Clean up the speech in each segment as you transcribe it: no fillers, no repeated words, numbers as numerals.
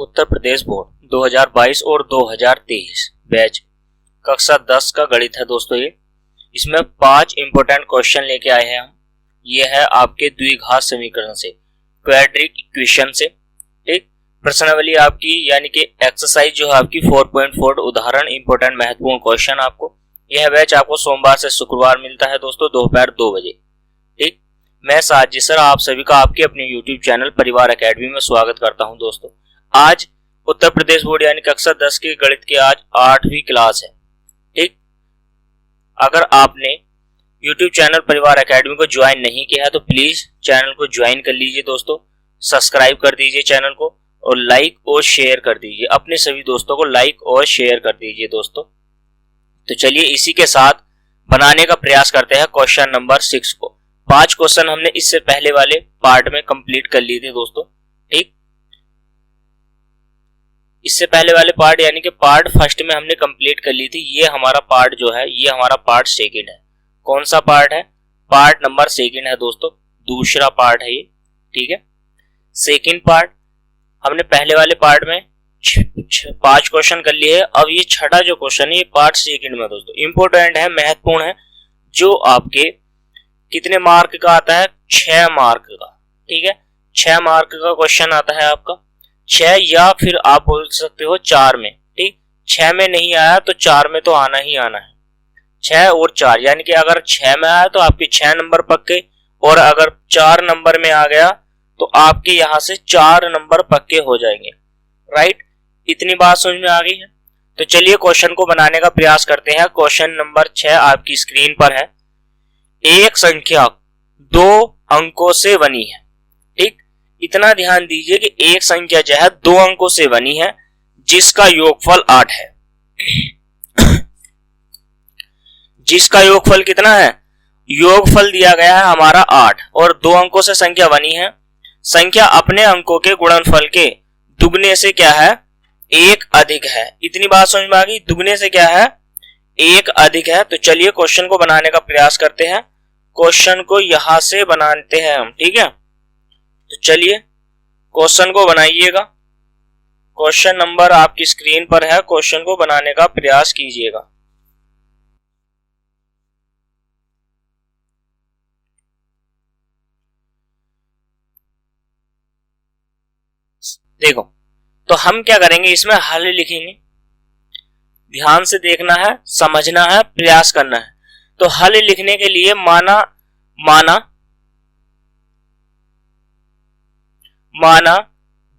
Uttar Pradesh board 2022 और 2023 batch कक्षा 10 का गणित है दोस्तों। ये इसमें 5 इंपोर्टेंट क्वेश्चन लेके आए हैं हम। ये है आपके द्विघात समीकरण से, क्वाड्रिक इक्वेशन से, ठीक। प्रश्नावली आपकी यानी कि एक्सरसाइज जो है आपकी 4.4 उदाहरण इंपोर्टेंट महत्वपूर्ण क्वेश्चन आपको। यह बैच आपको सोमवार से शुक्रवार मिलता है दोस्तों दोपहर 2 बजे, ठीक। मैं साजिद सर आप सभी का आपके अपने YouTube चैनल परिवार एकेडमी में स्वागत करता हूं दोस्तों। आज उत्तर प्रदेश बोर्ड यानी कक्षा 10 के गणित की आज 8वीं क्लास है, ठीक। अगर आपने YouTube चैनल परिवार एकेडमी को ज्वाइन नहीं किया है तो प्लीज चैनल को ज्वाइन कर लीजिए दोस्तों, सब्सक्राइब कर दीजिए चैनल को और लाइक और शेयर कर दीजिए, अपने सभी दोस्तों को लाइक और शेयर कर दीजिए दोस्तों। तो चलिए इसी के साथ बनाने का प्रयास करते हैं क्वेश्चन नंबर 6 को। 5 क्वेश्चन हमने इससे पहले वाले पार्ट में कंप्लीट कर लिए थे दोस्तों, ठीक। इससे पहले वाले पार्ट यानी कि पार्ट फर्स्ट में हमने कंप्लीट कर ली थी। ये हमारा पार्ट जो है ये हमारा पार्ट सेकंड है। कौन सा पार्ट है? पार्ट नंबर सेकंड है दोस्तों, दूसरा पार्ट है ये, ठीक है। सेकंड पार्ट हमने पहले वाले पार्ट में 5 क्वेश्चन कर लिए है। अब ये छठा जो क्वेश्चन है ये पार्ट सेकंड में दोस्तों इंपोर्टेंट है, महत्वपूर्ण है, जो आपके कितने मार्क का आता है? 6 मार्क का, ठीक है। 6 मार्क का क्वेश्चन आता है आपका, 6 या फिर आप बोल सकते हो 4 में, ठीक। 6 में नहीं आया तो 4 में तो आना ही आना है। 6 और 4 यानी कि अगर 6 में आया तो आपके 6 नंबर पक्के, और अगर 4 नंबर में आ गया तो आपके यहां से 4 नंबर पक्के हो जाएंगे, राइट। इतनी बात समझ में आ गई है। तो चलिए क्वेश्चन को बनाने का प्रयास करते हैं। क्वेश्चन नंबर 6 आपकी स्क्रीन पर है। एक संख्या 2 अंकों से बनी है, ठीक। इतना ध्यान दीजिए कि एक संख्या जो है 2 अंकों से बनी है जिसका योगफल 8 है। जिसका योगफल कितना है? योगफल दिया गया है हमारा 8 और 2 अंकों से संख्या बनी है। संख्या अपने अंकों के गुणनफल के दुगने से क्या है? 1 अधिक है। इतनी बात समझ में आ गई। दुगने से क्या है? 1 अधिक है। तो चलिए क्वेश्चन को बनाने का प्रयास करते हैं। क्वेश्चन को यहां से बनाते हैं हम, ठीक है। तो चलिए क्वेश्चन को बनाइएगा। क्वेश्चन नंबर आपकी स्क्रीन पर है, क्वेश्चन को बनाने का प्रयास कीजिएगा। देखो, तो हम क्या करेंगे, इसमें हल लिखेंगे। ध्यान से देखना है, समझना है, प्रयास करना है। तो हल लिखने के लिए माना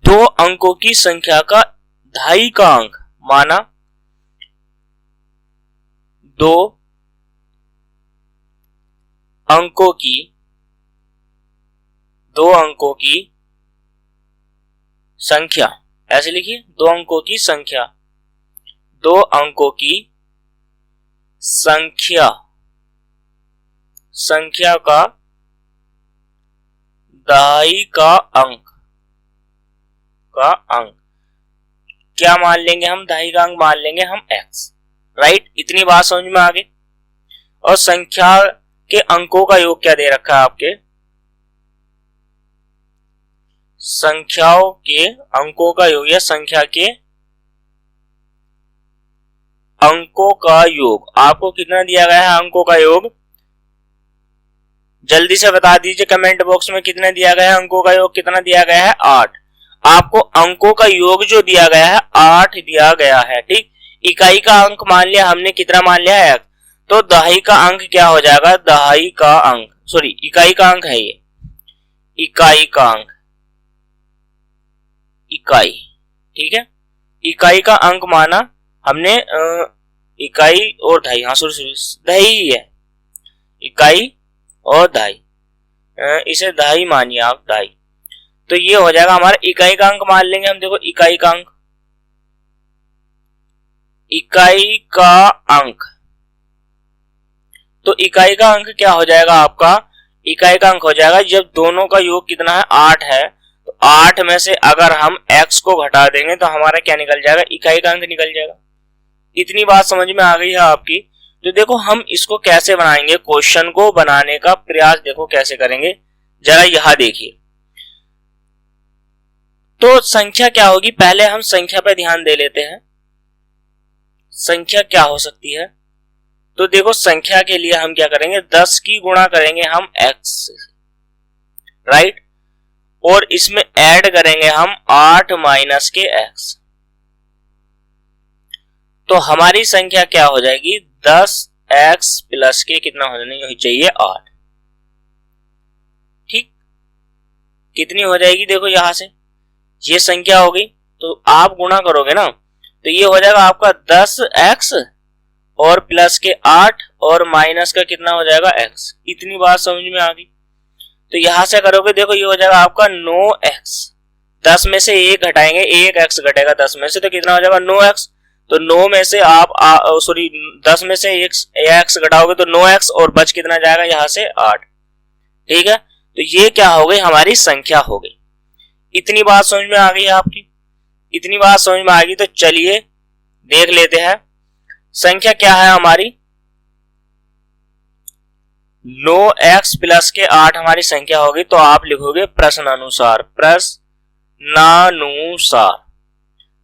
2 अंकों की संख्या का 2.5 का अंक, माना 2 अंकों की संख्या, ऐसे लिखिए 2 अंकों की संख्या, 2 अंकों की संख्या का 2.5 का अंक क्या मान लेंगे हम? 2.5 का अंक मान लेंगे हम x, राइट। इतनी बात समझ में आ गई। और संख्या के अंकों का योग क्या दे रखा है आपके? संख्याओं के अंकों का योग या संख्या के अंकों का योग आपको कितना दिया गया है? अंकों का योग जल्दी से बता दीजिए कमेंट बॉक्स में, कितना दिया गया है? अंकों का योग कितना दिया गया है? 8। आपको अंकों का योग जो दिया गया है 8 दिया गया है, ठीक। इकाई का अंक मान लिया हमने, कितना मान लिया है? तो 2.5 का अंक क्या हो जाएगा? 2.5 का अंक, सॉरी इकाई का अंक है ये, इकाई का अंक, इकाई, ठीक है। इकाई का अंक माना हमने, इकाई और 2.5, हाँ सॉरी 2.5 है, इकाई और 2.5, इसे 2.5 मानिए आप, 2.5। तो ये हो जाएगा हमारा इकाई का अंक मान लेंगे हम। देखो इकाई का अंक, इकाई का अंक, तो इकाई का अंक क्या हो जाएगा आपका? इकाई का अंक हो जाएगा जब दोनों का योग कितना है? 8 है। तो 8 में से अगर हम x को घटा देंगे तो हमारा क्या निकल जाएगा? इकाई का अंक निकल जाएगा। इतनी बात समझ में आ गई है आपकी। तो देखो हम इसको कैसे बनाएंगे, क्वेश्चन को बनाने का प्रयास देखो कैसे करेंगे, जरा यहां देखिए। तो संख्या क्या होगी, पहले हम संख्या पे ध्यान दे लेते हैं। संख्या क्या हो सकती है, तो देखो संख्या के लिए हम क्या करेंगे, 10 की गुणा करेंगे हम x से, राइट, और इसमें ऐड करेंगे हम 8 माइनस के x, तो हमारी संख्या क्या हो जाएगी, 10x प्लस के कितना होनी चाहिए, 8। ठीक, कितनी हो जाएगी, देखो यहां से ये संख्या हो गई, तो आप गुणा करोगे ना, तो ये हो जाएगा आपका 10x और प्लस के 8 और माइनस का कितना हो जाएगा x। इतनी बात समझ में आ गई। तो यहां से करोगे, देखो ये हो जाएगा आपका 9x, 10 में से 1 घटाएंगे, 1x घटेगा 10 में से, तो कितना हो जाएगा 9x। तो 9 में से आप 10 में से 1x घटाओगे तो 9x और बच कितना जाएगा यहां से 8। ठीक है, तो ये क्या हो गई, हमारी संख्या हो गई। इतनी बात समझ में आ गई है आपकी, इतनी बात समझ में आ गई। तो चलिए देख लेते हैं संख्या क्या है हमारी, 9x प्लस के 8 हमारी संख्या होगी। तो आप लिखोगे प्रश्नानुसार, प्रश्नानुसार।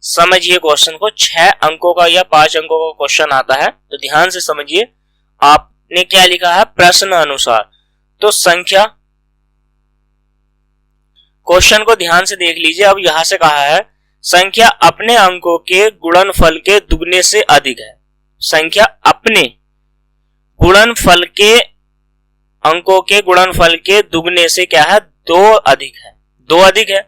समझिए क्वेश्चन को, 6 अंकों का या 5 अंकों का क्वेश्चन आता है, तो ध्यान से समझिए। आपने क्या लिखा है, प्रश्न अनुसार। तो संख्या, क्वेश्चन को ध्यान से देख लीजिए। अब यहां से कहा है संख्या अपने अंकों के गुणनफल के दुगने से अधिक है। संख्या अपने गुणनफल के अंकों के गुणनफल के दुगने से क्या है, 2 अधिक है, 2 अधिक है।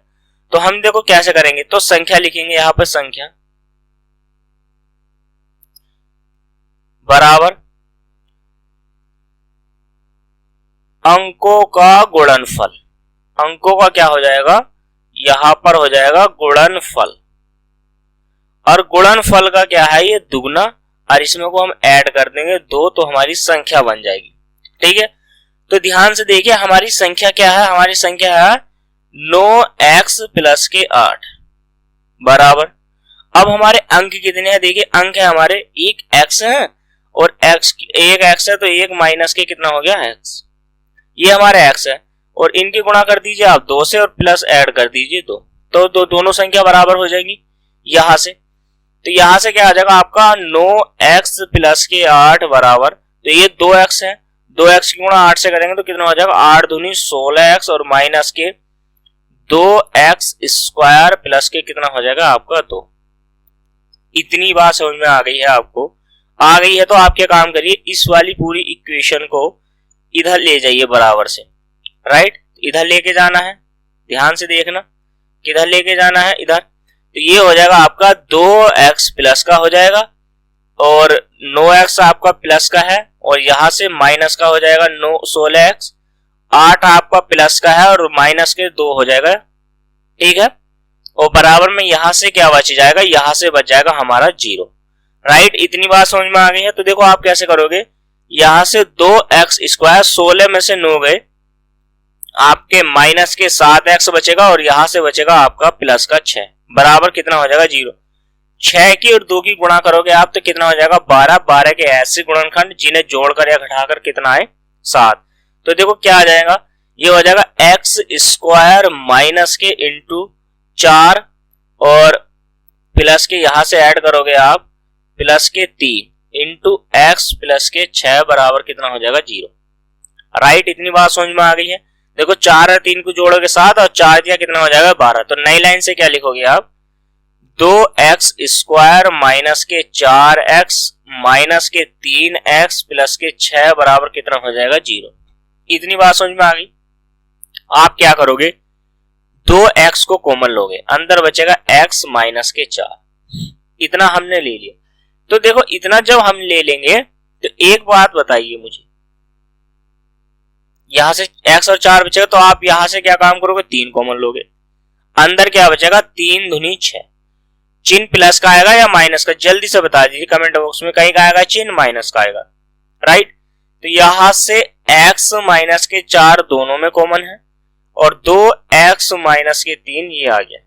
तो हम देखो कैसे करेंगे, तो संख्या लिखेंगे यहां पर, संख्या बराबर अंकों का गुणनफल। अंकों का क्या हो जाएगा, यहां पर हो जाएगा गुणनफल, और गुणनफल का क्या है, ये दुगना, और इसमें को हम ऐड कर देंगे 2, तो हमारी संख्या बन जाएगी। ठीक है, तो ध्यान से देखिए हमारी संख्या क्या है, हमारी संख्या है 9x प्लस के 8 बराबर। अब हमारे अंक कितने हैं, देखिए अंक है हमारे, एक x है और एक x है, तो एक माइनस के कितना हो गया x, ये हमारे x है, और इनकी गुणा कर दीजिए आप 2 से और प्लस ऐड कर दीजिए 2, तो दोनों संख्या बराबर हो जाएंगी यहां से। तो यहां से क्या आ जाएगा आपका 9x प्लस के 8 बराबर, तो ये 2x है, 2x की गुणा 8 से करेंगे तो कितना हो जाएगा 8 दूनी 16x और माइनस के 2x स्क्वायर प्लस के कितना हो जाएगा आपका 2। इतनी बात समझ में आ गई है आपको, आ गई है तो आप क्या काम करिए, इस वाली पूरी इक्वेशन को इधर ले जाइए बराबर से, राइट, इधर लेके जाना है, ध्यान से देखना किधर लेके जाना है, इधर। तो ये हो जाएगा आपका 2x प्लस का हो जाएगा, और 9x आपका प्लस का है, और यहां से माइनस का हो जाएगा 16x, 8 आपका प्लस का है और माइनस के 2 हो जाएगा। ठीक है, और बराबर में यहां से क्या बच जाएगा, यहां से बच जाएगा हमारा 0, राइट। इतनी बात समझ में आ गई है। तो देखो आप कैसे करोगे, यहां से 2x स्क्वायर, 16 में से 9 गए, आपके माइनस के 7x बचेगा, और यहां से बचेगा आपका प्लस का 6 बराबर कितना हो जाएगा 0। 6 की और 2 की गुणा करोगे आप तो कितना हो जाएगा 12, 12 के ऐसे गुणनखंड जिन्हें जोड़कर या घटाकर कितना आए 7। तो देखो क्या आ जाएगा, ये हो जाएगा x स्क्वायर माइनस के इंटू 4 और प्लस के यहां से ऐड करोगे आप प्लस के 3 इंटू x प्लस के 6 बराबर कितना हो जाएगा 0, राइट। इतनी बात समझ में आ गई है। देखो 4 और 3 को जोड़ोगे 7 और 4 दिया कितना हो जाएगा 12। तो नई लाइन से क्या लिखोगे आप, 2x स्क्वायर माइनस के 4x माइनस के 3x प्लस के 6 बराबर कितना हो जाएगा 0। इतनी बात समझ में आ गई। आप क्या करोगे, 2x को कॉमन लोगे, अंदर बचेगा x माइनस के 4, इतना हमने ले लिया। तो देखो इतना जब हम ले लेंगे तो एक बात बताइए मुझे, यहां से x और 4 बचेगा, तो आप यहां से क्या काम करोगे, 3 कॉमन लोगे, अंदर क्या बचेगा 3 दूनी 6, चिन्ह प्लस का आएगा या माइनस का, जल्दी से बता दीजिए कमेंट बॉक्स में, कहीं का आएगा चिन्ह माइनस का आएगा, राइट। तो यहां से x माइनस के 4 दोनों में कॉमन है, और 2x माइनस के 3 ये आ गया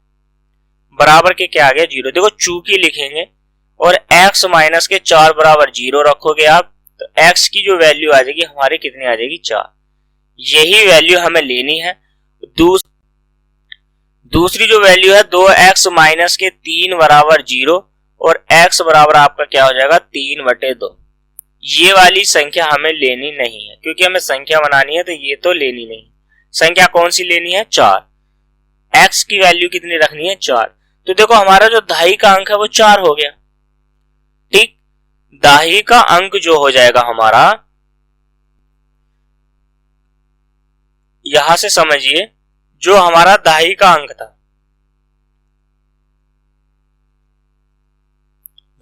बराबर के क्या आ गया 0। देखो चूंकि लिखेंगे और x माइनस के 4 बराबर 0 रखोगे आप, तो x की जो वैल्यू आ जाएगी हमारी कितनी आ जाएगी 4। यही वैल्यू हमें लेनी है दूसरी जो वैल्यू है 2x माइनस के 3 बराबर 0 और x बराबर आपका क्या हो जाएगा 3/2। ये वाली संख्या हमें लेनी नहीं है, क्योंकि हमें संख्या बनानी है तो ये तो लेनी नहीं। संख्या कौन सी लेनी है 4। x की वैल्यू कितनी रखनी है 4। तो देखो हमारा जो दहाई का अंक है वो 4 हो गया। ठीक, दहाई का अंक जो हो जाएगा हमारा, यहां से समझिए जो हमारा दहाई का अंक था,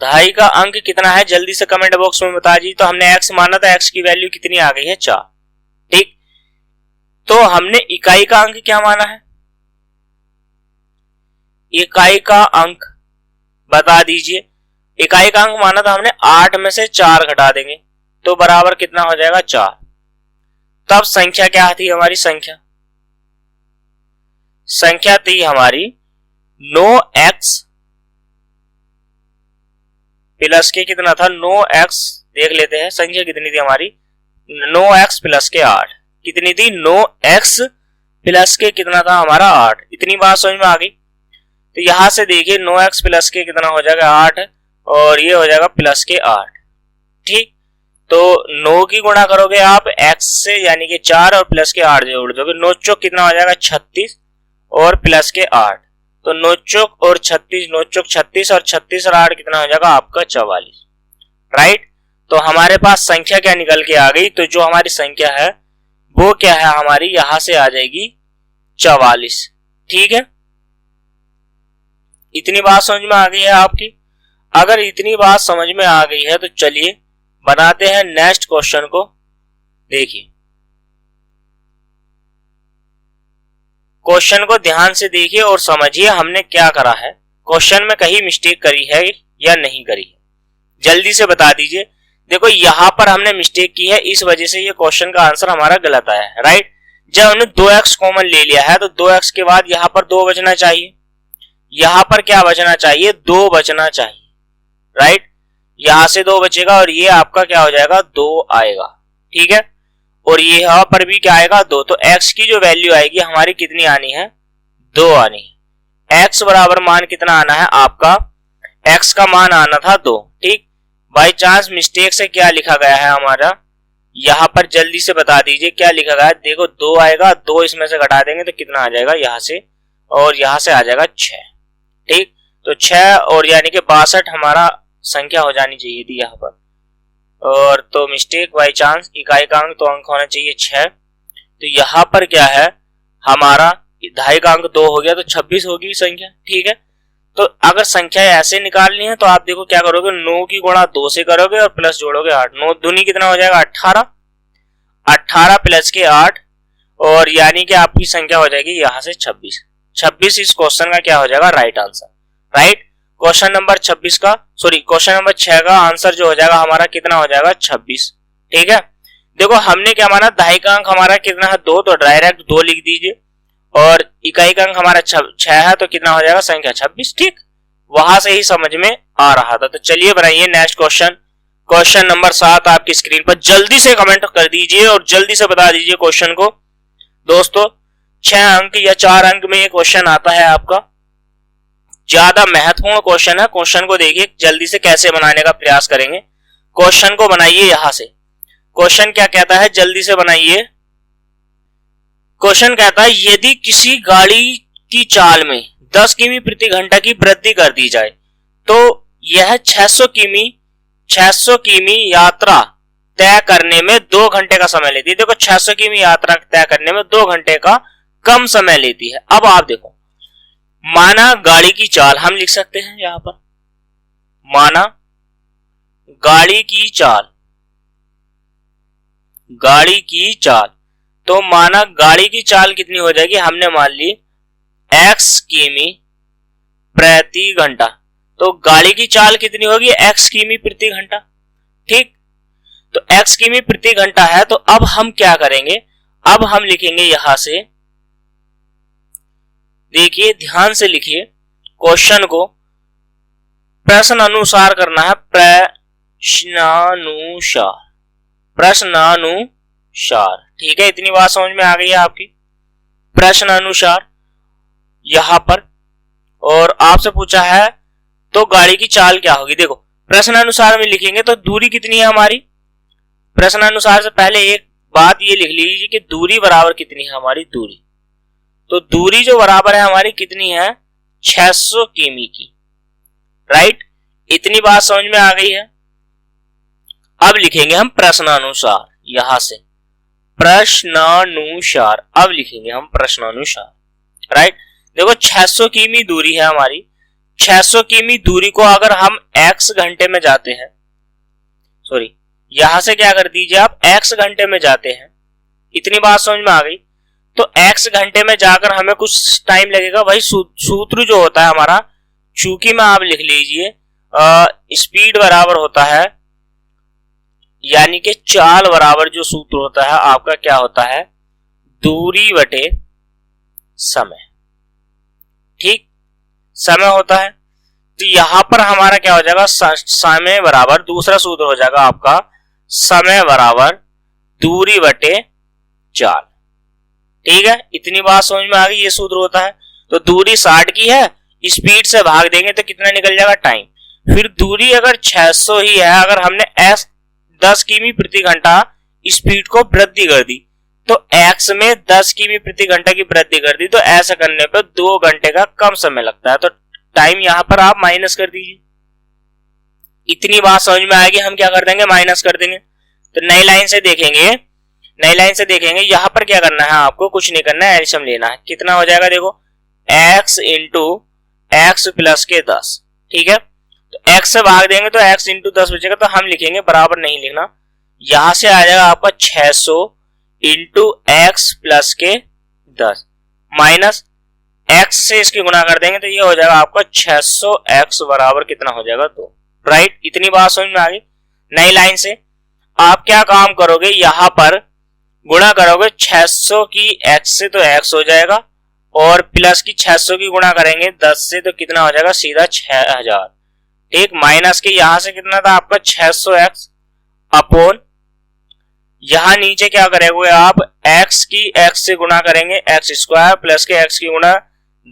दहाई का अंक कितना है जल्दी से कमेंट बॉक्स में बता दीजिए। तो हमने x माना था, x की वैल्यू कितनी आ गई है 4। ठीक, तो हमने इकाई का अंक क्या माना है, इकाई का अंक बता दीजिए। इकाई का अंक माना था हमने 8 में से 4 घटा देंगे तो बराबर कितना हो जाएगा 4। तब संख्या क्या थी हमारी, संख्या थी हमारी 9x प्लस के कितना था 9x, देख लेते हैं संख्या कितनी थी हमारी 9x प्लस के 8। कितनी थी 9x प्लस के कितना था हमारा 8। इतनी बात समझ में आ गई। तो यहां से देखिए 9x प्लस के कितना हो जाएगा 8 और ये हो जाएगा प्लस के 8। ठीक, तो 9 की गुणा करोगे आप x से यानी कि 4 और प्लस के 8 जोड़ दोगे, 9 चौक कितना हो जाएगा 36 और प्लस के 8। तो 9 चौक और 36, 9 चौक 36 और 36 और 8 कितना हो जाएगा आपका 44। राइट, तो हमारे पास संख्या क्या निकल के आ गई, तो जो हमारी संख्या है वो क्या है हमारी, यहां से आ जाएगी 44। ठीक है, इतनी बात समझ में आ गई है आपकी। अगर इतनी बात समझ में आ गई है तो चलिए बनाते हैं नेक्स्ट क्वेश्चन को। देखिए क्वेश्चन को ध्यान से देखिए और समझिए हमने क्या करा है, क्वेश्चन में कहीं मिस्टेक करी है या नहीं करी है, जल्दी से बता दीजिए। देखो यहां पर हमने मिस्टेक की है, इस वजह से ये क्वेश्चन का आंसर हमारा गलत आया है। राइट, जब हमने 2x कॉमन ले लिया है तो 2x के बाद यहां पर 2 बचना चाहिए, यहां पर क्या बचना चाहिए 2 बचना चाहिए। राइट, यहां से 2 बचेगा और ये आपका क्या हो जाएगा 2 आएगा। ठीक है, और ये यहां पर भी क्या आएगा 2। तो x की जो वैल्यू आएगी हमारी कितनी आनी है 2 आनी है। x बराबर मान कितना आना है आपका, x का मान आना था 2। ठीक, बाई चांस मिस्टेक से क्या लिखा गया है हमारा, यहां पर जल्दी से बता दीजिए क्या लिखा गया है। देखो 2 आएगा, 2 इसमें से घटा देंगे तो कितना आ जाएगा यहां से, और यहां से आ जाएगा 6। ठीक, तो 6 और यानी कि 62 हमारा संख्या हो जानी चाहिए थी यहाँ पर, और तो मिस्टेक बाई चांस, इकाई का अंक तो अंक होना चाहिए 6। तो यहाँ पर क्या है हमारा दहाई का अंक 2 हो गया तो 26 होगी संख्या। ठीक है, तो अगर संख्या ऐसे निकालनी है तो आप देखो क्या करोगे, 9 की गुणा 2 से करोगे और प्लस जोड़ोगे 8। 9 दूनी कितना हो जाएगा 18, 18 प्लस के 8 और यानी कि आपकी संख्या हो जाएगी यहाँ से 26। 26 इस क्वेश्चन का क्या हो जाएगा right answer. Right, question number 26 का क्वेश्चन नंबर 6 का आंसर जो हो जाएगा हमारा कितना हो जाएगा 26। ठीक है, देखो हमने क्या माना दहाई का अंक हमारा कितना है 2, तो डायरेक्ट 2 लिख दीजिए, और इकाई का अंक हमारा 6 है तो कितना हो जाएगा संख्या 26। ठीक, वहां से ही समझ में आ रहा था। तो चलिए बनाइए नेक्स्ट क्वेश्चन, क्वेश्चन नंबर 7 आपकी स्क्रीन पर। जल्दी से कमेंट कर दीजिए और जल्दी से बता दीजिए क्वेश्चन को। दोस्तों 6 अंक या 4 अंक में ये क्वेश्चन आता है आपका, ज्यादा महत्वपूर्ण क्वेश्चन है। क्वेश्चन को देखिए जल्दी से कैसे बनाने का प्रयास करेंगे। क्वेश्चन को बनाइए, यहां से क्वेश्चन क्या कहता है जल्दी से बनाइए। क्वेश्चन कहता है यदि किसी गाड़ी की चाल में 10 किमी प्रति घंटा की वृद्धि कर दी जाए तो यह 600 किमी यात्रा तय करने में 2 घंटे का समय लेती है। देखो 600 किमी यात्रा तय करने में 2 घंटे का कम समय लेती है। अब आप देखो, माना गाड़ी की चाल हम लिख सकते हैं यहां पर, माना गाड़ी की चाल, गाड़ी की चाल, तो माना गाड़ी की चाल कितनी हो जाएगी, हमने मान ली x किमी प्रति घंटा, तो गाड़ी की चाल कितनी होगी x किमी प्रति घंटा। ठीक, तो x किमी प्रति घंटा है, तो अब हम क्या करेंगे, अब हम लिखेंगे यहां से, देखिए ध्यान से लिखिए क्वेश्चन को, प्रश्न अनुसार करना है, प्रश्नानुसार, प्रश्नानुसार। ठीक है, इतनी बात समझ में आ गई है आपकी, प्रश्न अनुसार। यहां पर, और आपसे पूछा है तो गाड़ी की चाल क्या होगी। देखो प्रश्न अनुसार में लिखेंगे तो दूरी कितनी है हमारी, प्रश्न अनुसार से पहले एक बात ये लिख लीजिए कि दूरी बराबर कितनी है हमारी दूरी। तो दूरी जो बराबर है हमारी कितनी है, 600 किमी की, राइट। इतनी बात समझ में आ गई है। अब लिखेंगे हम प्रश्नानुसार, यहां से प्रश्नानुसार, अब लिखेंगे हम प्रश्नानुसार, राइट। देखो 600 किमी दूरी है हमारी, 600 किमी दूरी को अगर हम x घंटे में जाते हैं, सॉरी यहां से क्या कर दीजिए आप, x घंटे में जाते हैं, इतनी बात समझ में आ गई। तो x घंटे में जाकर हमें कुछ टाइम लगेगा, वही सूत्र जो होता है हमारा, चूंकि में आप लिख लीजिए स्पीड बराबर होता है, यानी कि चाल बराबर जो सूत्र होता है आपका क्या होता है, दूरी बटे समय, ठीक, समय होता है। तो यहां पर हमारा क्या हो जाएगा, समय बराबर दूसरा सूत्र हो जाएगा आपका, समय बराबर दूरी बटे चाल, ठीक है। इतनी बात समझ में आ गई, ये सूत्र होता है। तो दूरी 60 की है, स्पीड से भाग देंगे तो कितना निकल जाएगा, टाइम। फिर दूरी अगर 600 ही है, अगर हमने 10 किमी प्रति घंटा स्पीड को वृद्धि कर दी, तो x में 10 किमी प्रति घंटा की वृद्धि कर दी, तो ऐसा करने पर 2 घंटे का कम समय लगता है। तो टाइम यहां पर आप माइनस कर दीजिए। इतनी बात समझ में आएगी, हम क्या कर देंगे, माइनस कर देंगे। तो नई लाइन से देखेंगे, नई लाइन से देखेंगे, यहां पर क्या करना है आपको, कुछ नहीं करना है, एल्सियम लेना है। कितना हो जाएगा, देखो x इंटू एक्स प्लस के 10, ठीक है। तो x से भाग देंगे तो x इंटू 10 बचेगा, तो हम लिखेंगे, बराबर नहीं लिखना, यहां से आ जाएगा आपका 600 इंटू एक्स प्लस के 10 माइनस x से इसके गुना कर देंगे तो ये हो जाएगा आपका 600x बराबर कितना हो जाएगा, 2, राइट। इतनी बात समझ में आ गई। नई लाइन से आप क्या काम करोगे, यहां पर गुणा करोगे 600 की x से तो x हो जाएगा, और प्लस की 600 की गुणा करेंगे 10 से तो कितना हो जाएगा, सीधा 6000, ठीक। माइनस के यहां से कितना था आपका 600x अपॉन, यहां नीचे क्या करेंगे आप, x की x से गुणा करेंगे x स्क्वायर, प्लस के x की गुणा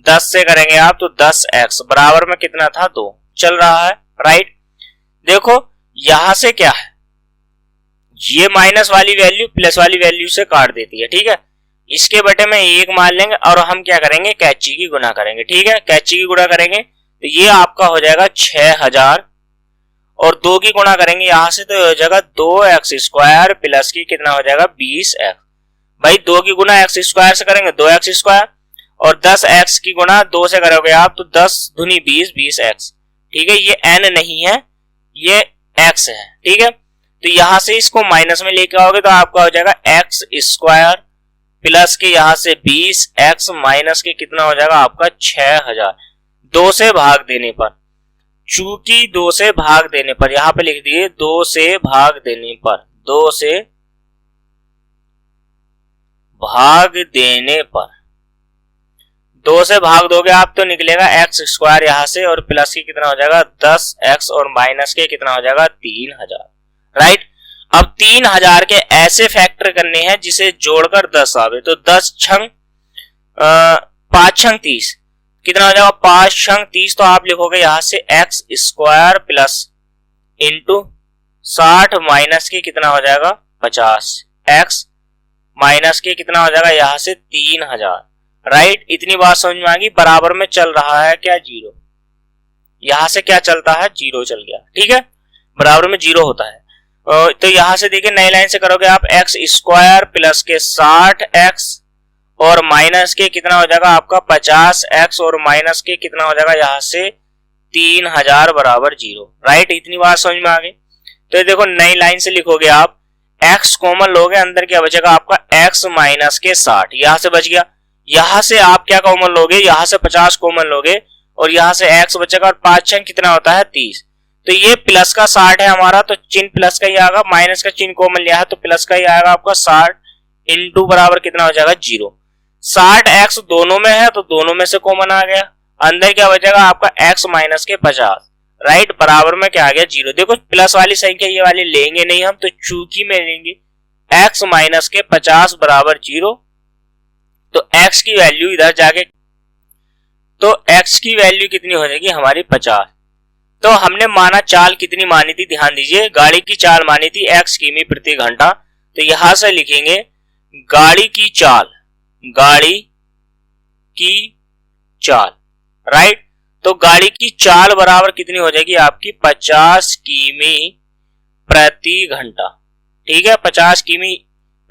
10 से करेंगे आप, तो 10x बराबर में कितना था, 2 चल रहा है, राइट। देखो यहां से क्या है, ये माइनस वाली वैल्यू प्लस वाली वैल्यू से काट देती है, ठीक है। इसके बटे में 1 मान लेंगे और हम क्या करेंगे, कैची की गुणा करेंगे, ठीक है। कैची की गुणा करेंगे तो ये आपका हो जाएगा 6000, और 2 की गुणा करेंगे यहां से तो हो जाएगा 2x स्क्वायर प्लस की कितना हो जाएगा, 20x। भाई 2 की गुणा x स्क्वायर से करेंगे 2x स्क्वायर, और 10x की गुणा 2 से करोगे आप तो 10 दूनी 20, 20x, ठीक है। ये n नहीं है, ये x है, ठीक है। तो यहां से इसको माइनस में लेके आओगे तो आपका हो जाएगा x स्क्वायर प्लस के यहां से 20x माइनस के कितना हो जाएगा आपका 6000, 2 से भाग देने पर, चूंकि 2 से भाग देने पर, यहां पे लिख दिए 2 से भाग देने पर, 2 से भाग देने पर, 2 से भाग दोगे आप तो निकलेगा x स्क्वायर यहां से, और प्लस की कितना हो जाएगा 10x, और माइनस के कितना हो जाएगा 3000, राइट। अब 3000 के ऐसे फैक्टर करने हैं जिसे जोड़कर 10 आवे, तो 10 छंग 5 छंग 30, कितना हो जाएगा 5 छंग 30, तो आप लिखोगे यहां से x square plus into 60 minus के कितना हो जाएगा 50, x माइनस के कितना हो जाएगा यहां से 3000, राइट। इतनी बात समझ में आ गई। बराबर में चल रहा है क्या, 0, यहां से क्या चलता है, 0 चल गया, ठीक है। बराबर में 0 होता है। तो यहां से देखिए नई लाइन से करोगे आप x स्क्वायर प्लस के 60x, और माइनस के कितना हो जाएगा आपका 50x, और माइनस के कितना हो जाएगा यहां से 3000 बराबर 0, राइट। इतनी बात समझ में आ गई। तो देखो नई लाइन से लिखोगे आप, x कॉमन लोगे, अंदर क्या बचेगा आपका x माइनस के 60, यहां से बच गया। यहां से आप क्या कॉमन लोगे, यहां से 50 कॉमन लोगे, और यहां से x बचेगा, और 5 छंग कितना होता है 30, तो ये प्लस का 60 है हमारा, तो चिन्ह प्लस का ही आएगा, माइनस का चिन्ह कॉमन लिया है तो प्लस का ही आएगा आपका 60 इंटू बराबर कितना हो जाएगा 0। 60x दोनों में है तो दोनों में से कॉमन आ गया, अंदर क्या बचेगा आपका x माइनस के 50, राइट। बराबर में क्या आ गया 0। देखो प्लस वाली संख्या ये वाली लेंगे नहीं हम, तो चूंकि में लेंगे x माइनस के 50 बराबर 0, तो x की वैल्यू इधर जाके तो x की वैल्यू कितनी हो जाएगी हमारी 50। तो हमने माना चाल कितनी मानी थी, ध्यान दीजिए, गाड़ी की चाल मानी थी x किमी प्रति घंटा। तो यहां से लिखेंगे गाड़ी की चाल, गाड़ी की चाल, राइट। तो गाड़ी की चाल बराबर कितनी हो जाएगी आपकी 50 किमी प्रति घंटा, ठीक है। 50 किमी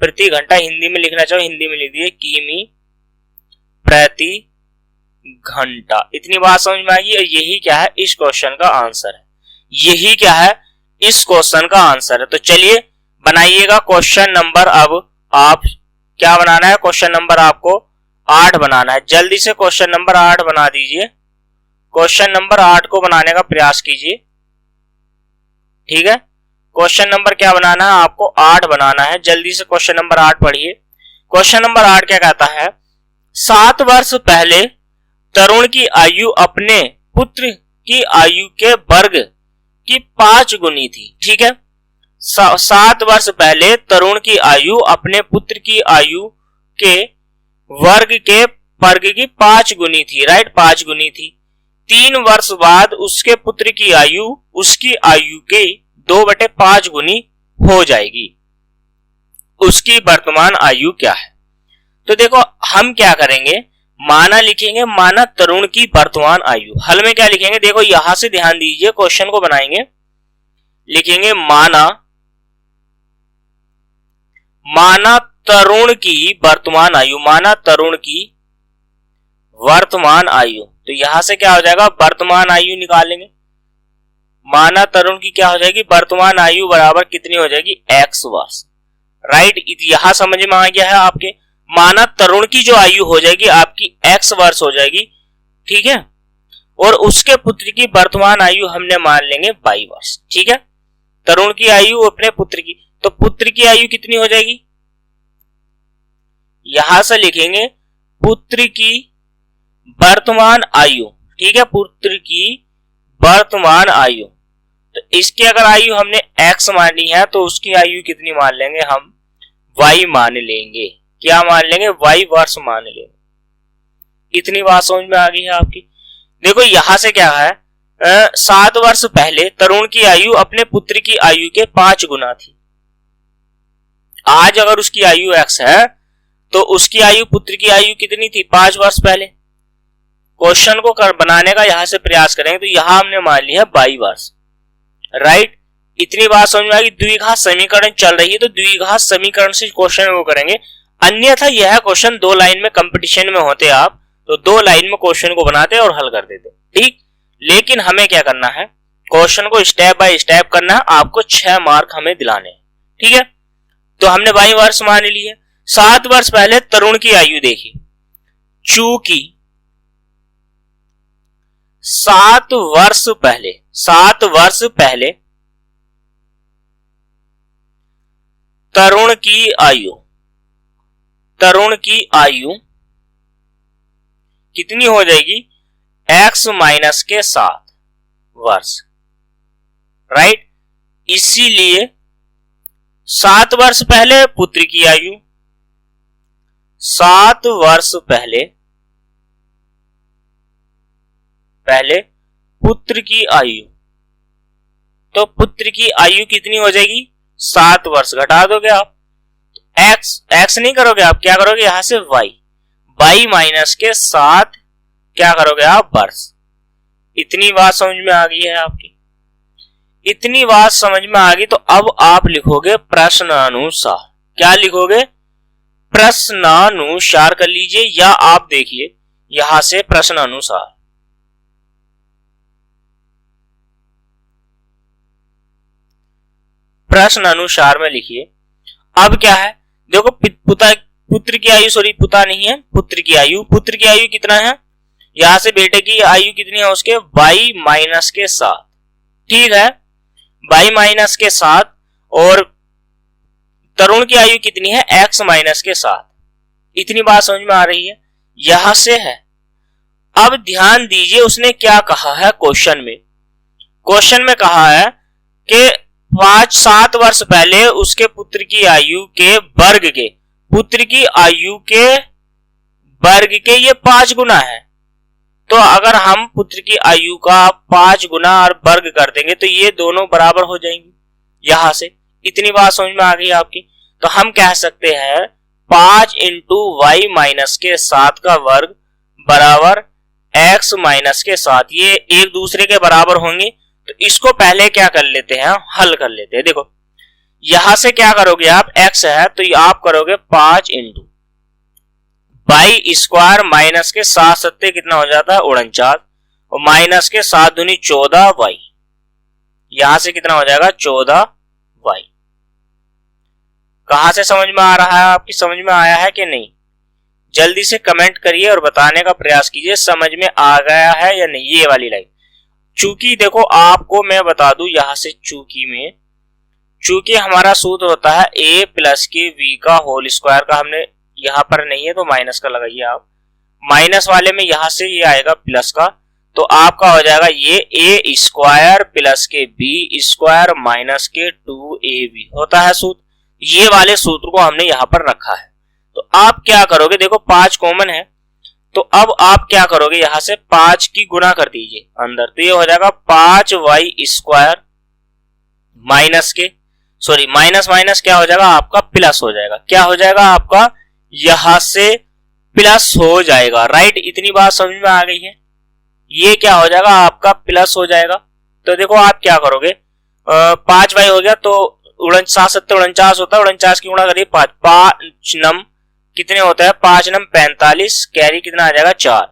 प्रति घंटा हिंदी में लिखना चाहो हिंदी में लिख दिए किमी प्रति घंटा। इतनी बात समझ में आएगी। यही क्या है इस क्वेश्चन का आंसर है, यही क्या है इस क्वेश्चन का आंसर है। तो चलिए बनाइएगा क्वेश्चन नंबर, अब आप क्या बनाना है, क्वेश्चन नंबर आपको 8 बनाना है। जल्दी से क्वेश्चन नंबर 8 बना दीजिए, क्वेश्चन नंबर 8 को बनाने का प्रयास कीजिए, ठीक है। क्वेश्चन नंबर क्या बनाना है आपको 8 बनाना है। जल्दी से क्वेश्चन नंबर 8 पढ़िए। क्वेश्चन नंबर 8 क्या कहता है, 7 वर्ष पहले तरुण की आयु अपने पुत्र की आयु के वर्ग की 5 गुनी थी, ठीक है। 7 वर्ष पहले तरुण की आयु अपने पुत्र की आयु के वर्ग की 5 गुनी थी, राइट, 5 गुनी थी। 3 वर्ष बाद उसके पुत्र की आयु उसकी आयु के 2/5 गुनी हो जाएगी। उसकी वर्तमान आयु क्या है। तो देखो हम क्या करेंगे, माना लिखेंगे, माना तरुण की वर्तमान आयु। हल में क्या लिखेंगे, देखो यहां से ध्यान दीजिए, क्वेश्चन को बनाएंगे, लिखेंगे माना तरुण की वर्तमान आयु, माना तरुण की वर्तमान आयु। तो यहां से क्या हो जाएगा, वर्तमान आयु निकालेंगे। माना तरुण की क्या हो जाएगी, वर्तमान आयु बराबर कितनी हो जाएगी, x वर्ष, राइट। यहां समझ में आ गया है आपके। माना तरुण की जो आयु हो जाएगी आपकी x वर्ष हो जाएगी, ठीक है। और उसके पुत्र की वर्तमान आयु हमने मान लेंगे y वर्ष, ठीक है। तरुण की आयु अपने पुत्र की, तो पुत्र की आयु कितनी हो जाएगी, यहां से लिखेंगे पुत्र की वर्तमान आयु, ठीक है, पुत्र की वर्तमान आयु। तो इसकी अगर आयु हमने x मानी है तो उसकी आयु कितनी मान लेंगे हम, y मान लेंगे। क्या मान लेंगे, y वर्ष मान लेंगे। इतनी बात समझ में आ गई है आपकी। देखो यहां से क्या है, 7 वर्ष पहले तरुण की आयु अपने पुत्र की आयु के 5 गुना थी। आज अगर उसकी आयु x है तो उसकी आयु पुत्र की आयु कितनी थी, 5 वर्ष पहले। क्वेश्चन को बनाने का यहां से प्रयास करेंगे तो यहां हमने मान लिया 22 वर्ष, राइट। इतनी बात समझ में आएगी। द्विघात समीकरण चल रही है तो द्विघात समीकरण से क्वेश्चन वो करेंगे, अन्यथा यह क्वेश्चन 2 लाइन में कंपटीशन में होते आप तो 2 लाइन में क्वेश्चन को बनाते और हल कर देते, ठीक। लेकिन हमें क्या करना है, क्वेश्चन को स्टेप बाय स्टेप करना है, आपको 6 मार्क हमें दिलाने हैं, ठीक है। तो हमने 22 वर्ष मान लिए। 7 वर्ष पहले तरुण की आयु देखी, चूंकि 7 वर्ष पहले तरुण की आयु कितनी हो जाएगी, x माइनस के 7 वर्ष, राइट। इसीलिए 7 वर्ष पहले पुत्र की आयु, 7 वर्ष पहले पुत्र की आयु, तो पुत्र की आयु कितनी हो जाएगी, 7 वर्ष। घटा दोगे आप, x नहीं करोगे आप, क्या करोगे यहां से y माइनस के 7 क्या करोगे आप, वर्ष। इतनी बात समझ में आ गई है आपकी। इतनी बात समझ में आ गई तो अब आप लिखोगे प्रश्नानुसार। क्या लिखोगे, प्रश्नानुसार कर लीजिए, या आप देखिए यहां से प्रश्नानुसार, प्रश्न अनुसार में लिखिए। अब क्या है, देखो पुत्र की आयु, सॉरी पुता नहीं है, पुत्र की आयु कितना है, यहां से बेटे की आयु कितनी है उसके, y माइनस के 7, ठीक है, y माइनस के 7। और तरुण की आयु कितनी है, x माइनस के 7। इतनी बात समझ में आ रही है, यहां से है। अब ध्यान दीजिए उसने क्या कहा है क्वेश्चन में कहा है कि 7 वर्ष पहले उसके पुत्र की आयु के वर्ग के, पुत्र की आयु के वर्ग के ये 5 गुना है। तो अगर हम पुत्र की आयु का 5 गुना और वर्ग कर देंगे तो ये दोनों बराबर हो जाएंगे। यहां से इतनी बात समझ में आ गई आपकी। तो हम कह सकते हैं 5 इंटू वाई माइनस के 7 का वर्ग बराबर x माइनस के 7, ये एक दूसरे के बराबर होंगे। तो इसको पहले क्या कर लेते हैं, हल कर लेते हैं। देखो यहां से क्या करोगे आप, x है तो आप करोगे 5 इंटू वाई स्क्वायर माइनस के 7 सत्ते कितना हो जाता है 49, और माइनस के 7 दूनी 14 वाई, यहां से कितना हो जाएगा 14 वाई। कहां से समझ में आ रहा है, आपकी समझ में आया है कि नहीं? जल्दी से कमेंट करिए और बताने का प्रयास कीजिए समझ में आ गया है या नहीं। ये वाली लाइन, चूंकि देखो आपको मैं बता दूं यहां से, चूंकि हमारा सूत्र होता है a प्लस के v का होल स्क्वायर का, हमने यहां पर नहीं है तो माइनस का लगाइए आप, माइनस वाले में यहां से ये आएगा प्लस का, तो आपका हो जाएगा ये a स्क्वायर प्लस के b स्क्वायर माइनस के 2ab होता है सूत्र। ये वाले सूत्र को हमने यहां पर रखा है। तो आप क्या करोगे, देखो 5 कॉमन है, तो अब आप क्या करोगे, यहां से 5 की गुणा कर दीजिए अंदर, तो ये हो जाएगा 5 वाई स्क्वायर माइनस के, सॉरी माइनस माइनस क्या हो जाएगा आपका प्लस हो जाएगा, क्या हो जाएगा आपका यहां से प्लस हो जाएगा। राइट, इतनी बात समझ में आ गई है। ये क्या हो जाएगा आपका प्लस हो जाएगा। तो देखो आप क्या करोगे, 5 वाई हो गया तो 7 सत्ते 49 होता है, 49 की गुणा करिए 5, 5 नम कितने होता है 5 नम 45, कैरी कितना आ जाएगा 4,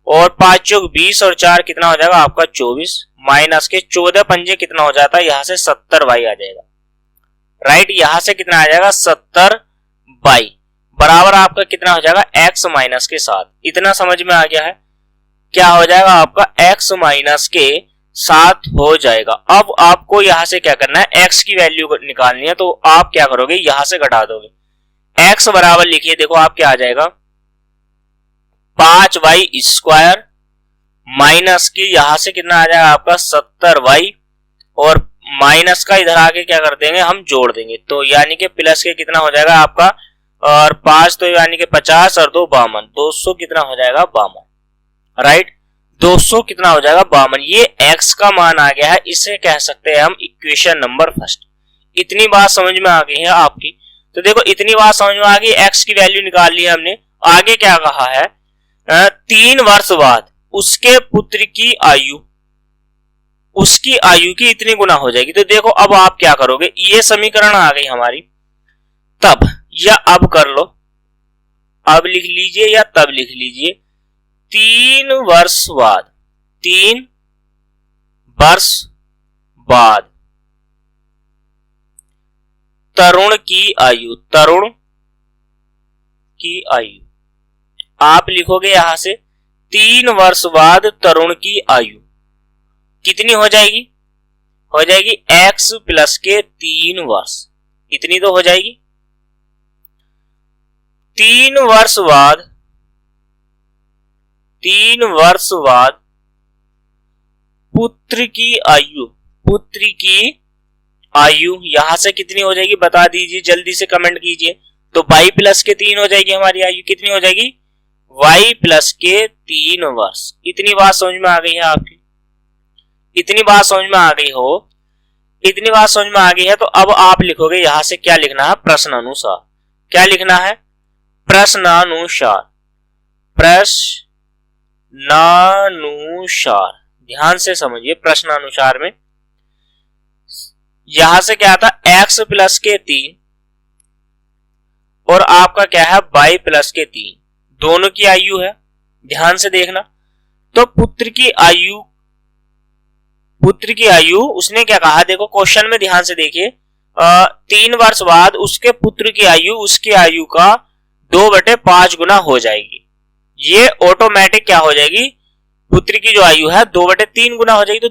और 5 चौक 20 और 4 कितना हो जाएगा आपका 24, माइनस के 14 पंजे कितना हो जाता है यहां से 70 वाई आ जाएगा। राइट, यहां से कितना आ जाएगा 70 वाई बराबर आपका कितना हो जाएगा x माइनस के 7। इतना समझ में आ गया है, क्या हो जाएगा आपका x माइनस के 7 हो जाएगा। अब आपको यहां से क्या करना है, x की वैल्यू निकालनी है, तो आप क्या करोगे यहां से घटा दोगे, x बराबर लिखिए, देखो आप क्या आ जाएगा 5 वाई स्क्वायर माइनस की यहां से कितना आ जाएगा आपका 70 वाई, और माइनस का इधर आके क्या कर देंगे हम जोड़ देंगे, तो यानी कि प्लस के कितना हो जाएगा आपका, और 5 तो यानी कि 50 और 2 52, 200 कितना हो जाएगा 52। राइट, 200 कितना हो जाएगा 52। ये x का मान आ गया है, इसे कह सकते हैं हम इक्वेशन नंबर फर्स्ट। इतनी बात समझ में आ गई है आपकी। तो देखो इतनी बात समझ में आ गई, x की वैल्यू निकाल ली हमने। आगे क्या कहा है, 3 वर्ष बाद उसके पुत्र की आयु उसकी आयु की इतनी गुना हो जाएगी। तो देखो अब आप क्या करोगे, ये समीकरण आ गई हमारी, तब या अब कर लो, अब लिख लीजिए या तब लिख लीजिए, 3 वर्ष बाद, 3 वर्ष बाद तरुण की आयु, तरुण की आयु आप लिखोगे यहां से 3 वर्ष बाद तरुण की आयु कितनी हो जाएगी, हो जाएगी x प्लस के 3 वर्ष, इतनी तो हो जाएगी। 3 वर्ष बाद, 3 वर्ष बाद पुत्र की आयु, पुत्र की आयु यहां से कितनी हो जाएगी बता दीजिए, जल्दी से कमेंट कीजिए। तो y प्लस के 3 हो जाएगी हमारी आयु, कितनी हो जाएगी y प्लस के 3 वर्ष। इतनी बात समझ में आ गई है आपकी, इतनी बात समझ में आ गई हो, इतनी बात समझ में आ गई है। तो अब आप लिखोगे यहां से क्या लिखना है, प्रश्नानुसार। क्या लिखना है, प्रश्नानुसार, प्रश्नानुसार, ध्यान से समझिए। प्रश्नानुसार में यहां से क्या था x प्लस के 3 और आपका क्या है y प्लस के 3, दोनों की आयु है, ध्यान से देखना। तो पुत्र की आयु, पुत्र की आयु उसने क्या कहा, देखो क्वेश्चन में ध्यान से देखिए, 3 वर्ष बाद उसके पुत्र की आयु उसकी आयु का 2/5 गुना हो जाएगी। ये ऑटोमेटिक क्या हो जाएगी, पुत्र की जो आयु है 2/3 गुना हो जाएगी। तो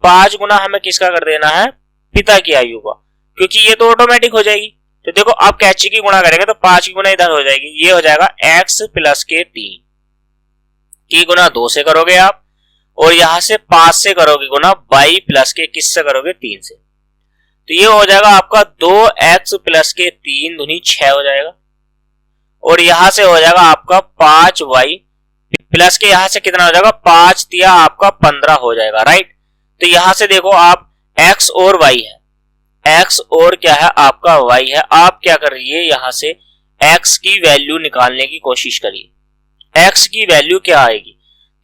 5 गुना हमें किसका कर देना है, पिता की आयु का, क्योंकि ये तो ऑटोमेटिक हो जाएगी। तो देखो आप कैची की गुणा करेंगे तो 5 की गुना इधर हो जाएगी, ये हो जाएगा x प्लस के 3 की गुना 2 से करोगे आप, और यहां से 5 से करोगे गुना y प्लस के किससे करोगे 3 से। तो ये हो जाएगा आपका 2x प्लस के 3 दूनी 6 हो जाएगा, और यहां से हो जाएगा आपका 5y प्लस के यहां से कितना हो जाएगा, 5 दिया आपका 15 हो जाएगा, राइट। तो यहां से देखो आप x और y है, x और क्या है आपका y है। आप क्या करिए, यहां से x की वैल्यू निकालने की कोशिश करिए। x की वैल्यू क्या आएगी,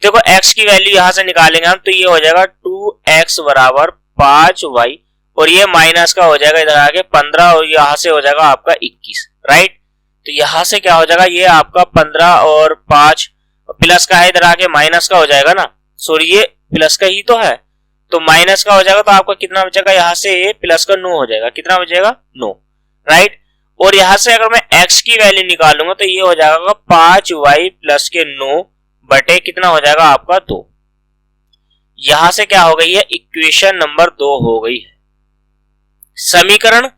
देखो x की वैल्यू यहां से निकालेंगे हम, तो ये हो जाएगा 2x बराबर 5y, और ये माइनस का हो जाएगा इधर आके 15, और यहां से हो जाएगा आपका 21, राइट। तो यहां से क्या हो जाएगा, ये आपका 15 और 5 प्लस का है, इधर आके माइनस का हो जाएगा ना, सॉरी ये प्लस का ही तो है, तो माइनस का हो जाएगा, तो आपका कितना बचेगा, यहां से प्लस का 9 हो जाएगा, कितना बचेगा 9, राइट। और यहां से अगर मैं x की वैल्यू निकालूंगा तो ये हो जाएगा 5y प्लस के 9 बटे कितना हो जाएगा आपका 2। यहां से क्या हो गई है, इक्वेशन नंबर 2 हो गई है। समीकरण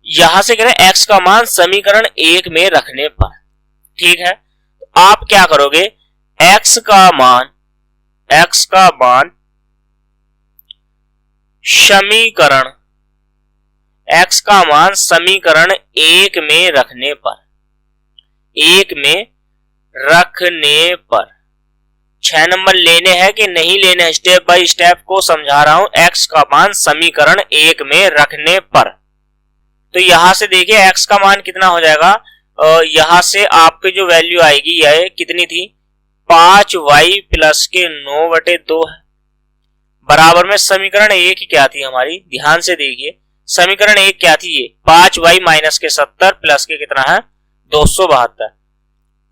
यहां से कह रहे हैं x का मान समीकरण 1 में रखने पर, ठीक है, आप क्या करोगे, x का मान समीकरण x का मान समीकरण 1 में रखने पर, 6 नंबर लेने हैं कि नहीं लेने हैं, स्टेप बाय स्टेप को समझा रहा हूं। x का मान समीकरण 1 में रखने पर, तो यहां से देखिए x का मान कितना हो जाएगा, यहां से आपकी जो वैल्यू आएगी यह कितनी थी, 5y प्लस के 9 बटे 2 है, बराबर में समीकरण 1 क्या थी हमारी, ध्यान से देखिए समीकरण 1 क्या थी, ये 5y माइनस के 70 प्लस के कितना है 272,